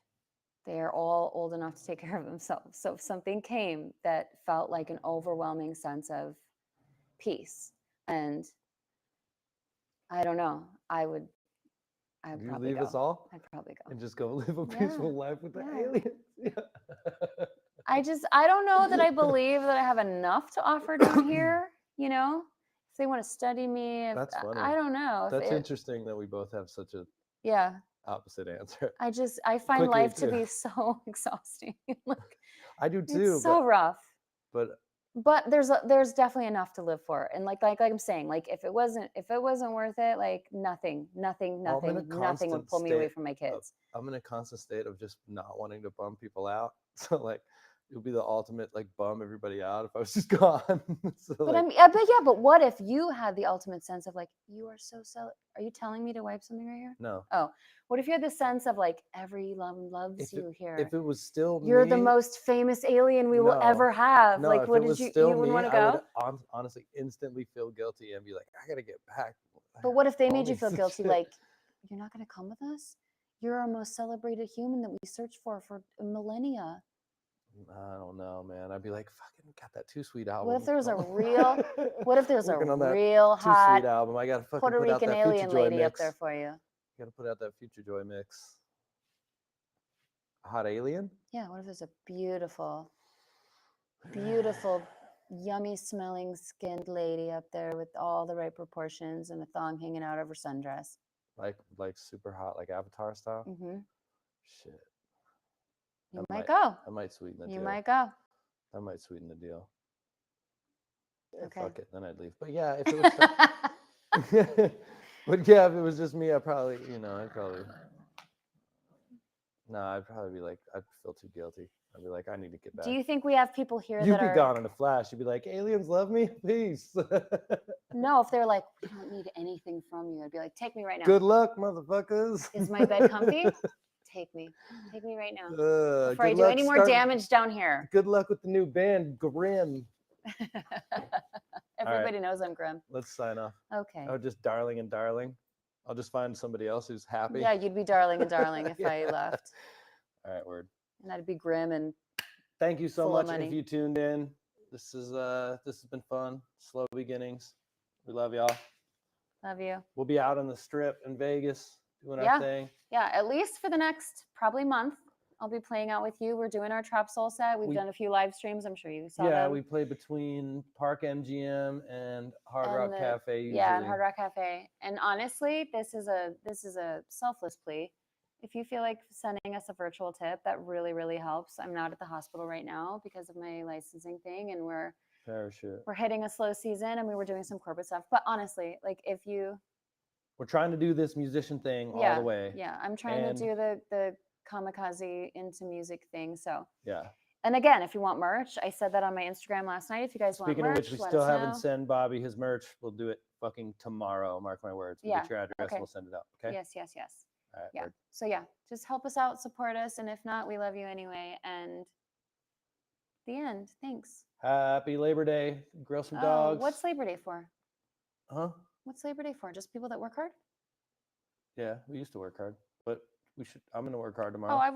they are all old enough to take care of themselves. So if something came that felt like an overwhelming sense of peace, and I don't know, I'd You probably leave go. us all I'd probably go. and just go live a Yeah, peaceful life with the yeah. aliens. Yeah. I don't know that I believe that I have enough to offer down here, if they want to study me. That's funny. I don't know. That's interesting that we both have such a Yeah. opposite answer. I find Quickly, life to too. be so exhausting. Like, I do too. it's so rough. but But there's definitely enough to live for. And like I'm saying, like if it wasn't worth it, like nothing would pull me away from my kids. I'm in a constant state of just not wanting to bum people out. So like it would be the ultimate like bum everybody out if I was just gone. So, But like, but what if you had the ultimate sense of like, you are so are you telling me to wipe something right here? no. Oh, what if you had the sense of like everyone loves you here? If it was still You're me, the most famous alien we will No. ever have. No, like, if what it was did you still wouldn't me, want to I go? would honestly instantly feel guilty and be like, I gotta get back. But what if they made you homies feel and guilty? shit. Like, you're not going to come with us? You're our most celebrated human that we searched for millennia. I don't know, man. I'd be like, fucking got that Too Sweet album. What if there was a coming. real? What if there's a Working on that real Too hot Sweet album. I gotta fucking Puerto put out Rican that Future alien Joy lady up mix. there for you? Gotta put out that Future Joy mix. Hot alien? Yeah. What if there's a beautiful, beautiful, yummy smelling skinned lady up there with all the right proportions and a thong hanging out of her sundress? Like super hot, like Avatar style. Mm-hmm. Shit. You That might go. That might sweeten the deal. You might go. That might sweeten the deal. Yeah, Okay. fuck it, then I'd leave. But yeah, if it was, but yeah, if it was just me, I'd probably. No, I'd probably be like, I'd feel too guilty. I'd be like, I need to get back. Do you think we have people here You'd that be are gone in a flash. You'd be like, aliens love me, peace. No, if they're like, we don't need anything from you, I'd be like, take me right now. Good luck, motherfuckers. Is my bed comfy? Take me right now before I good do luck any more starting- damage down here. Good luck with the new band, Grim. Everybody knows I'm Grim. Let's sign off. Okay. Oh, just darling and darling. I'll just find somebody else who's happy. Yeah, you'd be darling and darling if I Yeah. left, All right, word. and I'd be Grim and Thank you so Full of much if money. you tuned in. This has been fun. Slow beginnings. We love y'all. love you. We'll be out on the strip in Vegas doing Yeah. our thing. Yeah, at least for the next probably month, I'll be playing out with you. We're doing our Trap Soul set. We've We- done a few live streams. I'm sure you saw Yeah, them. we play between Park MGM and Hard And Rock the- Cafe usually. Yeah, and Hard Rock Cafe. And honestly, this is a selfless plea. If you feel like sending us a virtual tip, that really, really helps. I'm not at the hospital right now because of my licensing thing, and we're Parachute. hitting a slow season, and we were doing some corporate stuff. But honestly, like if you We're trying to do this musician thing all the way. yeah, I'm trying And- to do the kamikaze into music thing. So Yeah. and again, if you want merch, I said that on my Instagram last night. If you guys Speaking want of merch, which, we let still us haven't know. sent Bobby his merch. We'll do it fucking tomorrow. Mark my words. We'll Yeah, get your address. okay. We'll send it out. Okay. Yes, yes, yes. All right. Yeah. word. So yeah, just help us out, support us, and if not, we love you anyway. And the end. Thanks. Happy Labor Day. Grill some Oh, dogs. what's Labor Day for? Huh? What's Labor Day for? Just people that work hard? Yeah, we used to work hard, but we should. I'm gonna work hard tomorrow. Oh, I've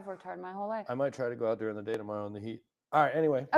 worked hard my whole life. I might try to go out during the day tomorrow in the heat. All right. Anyway. Okay.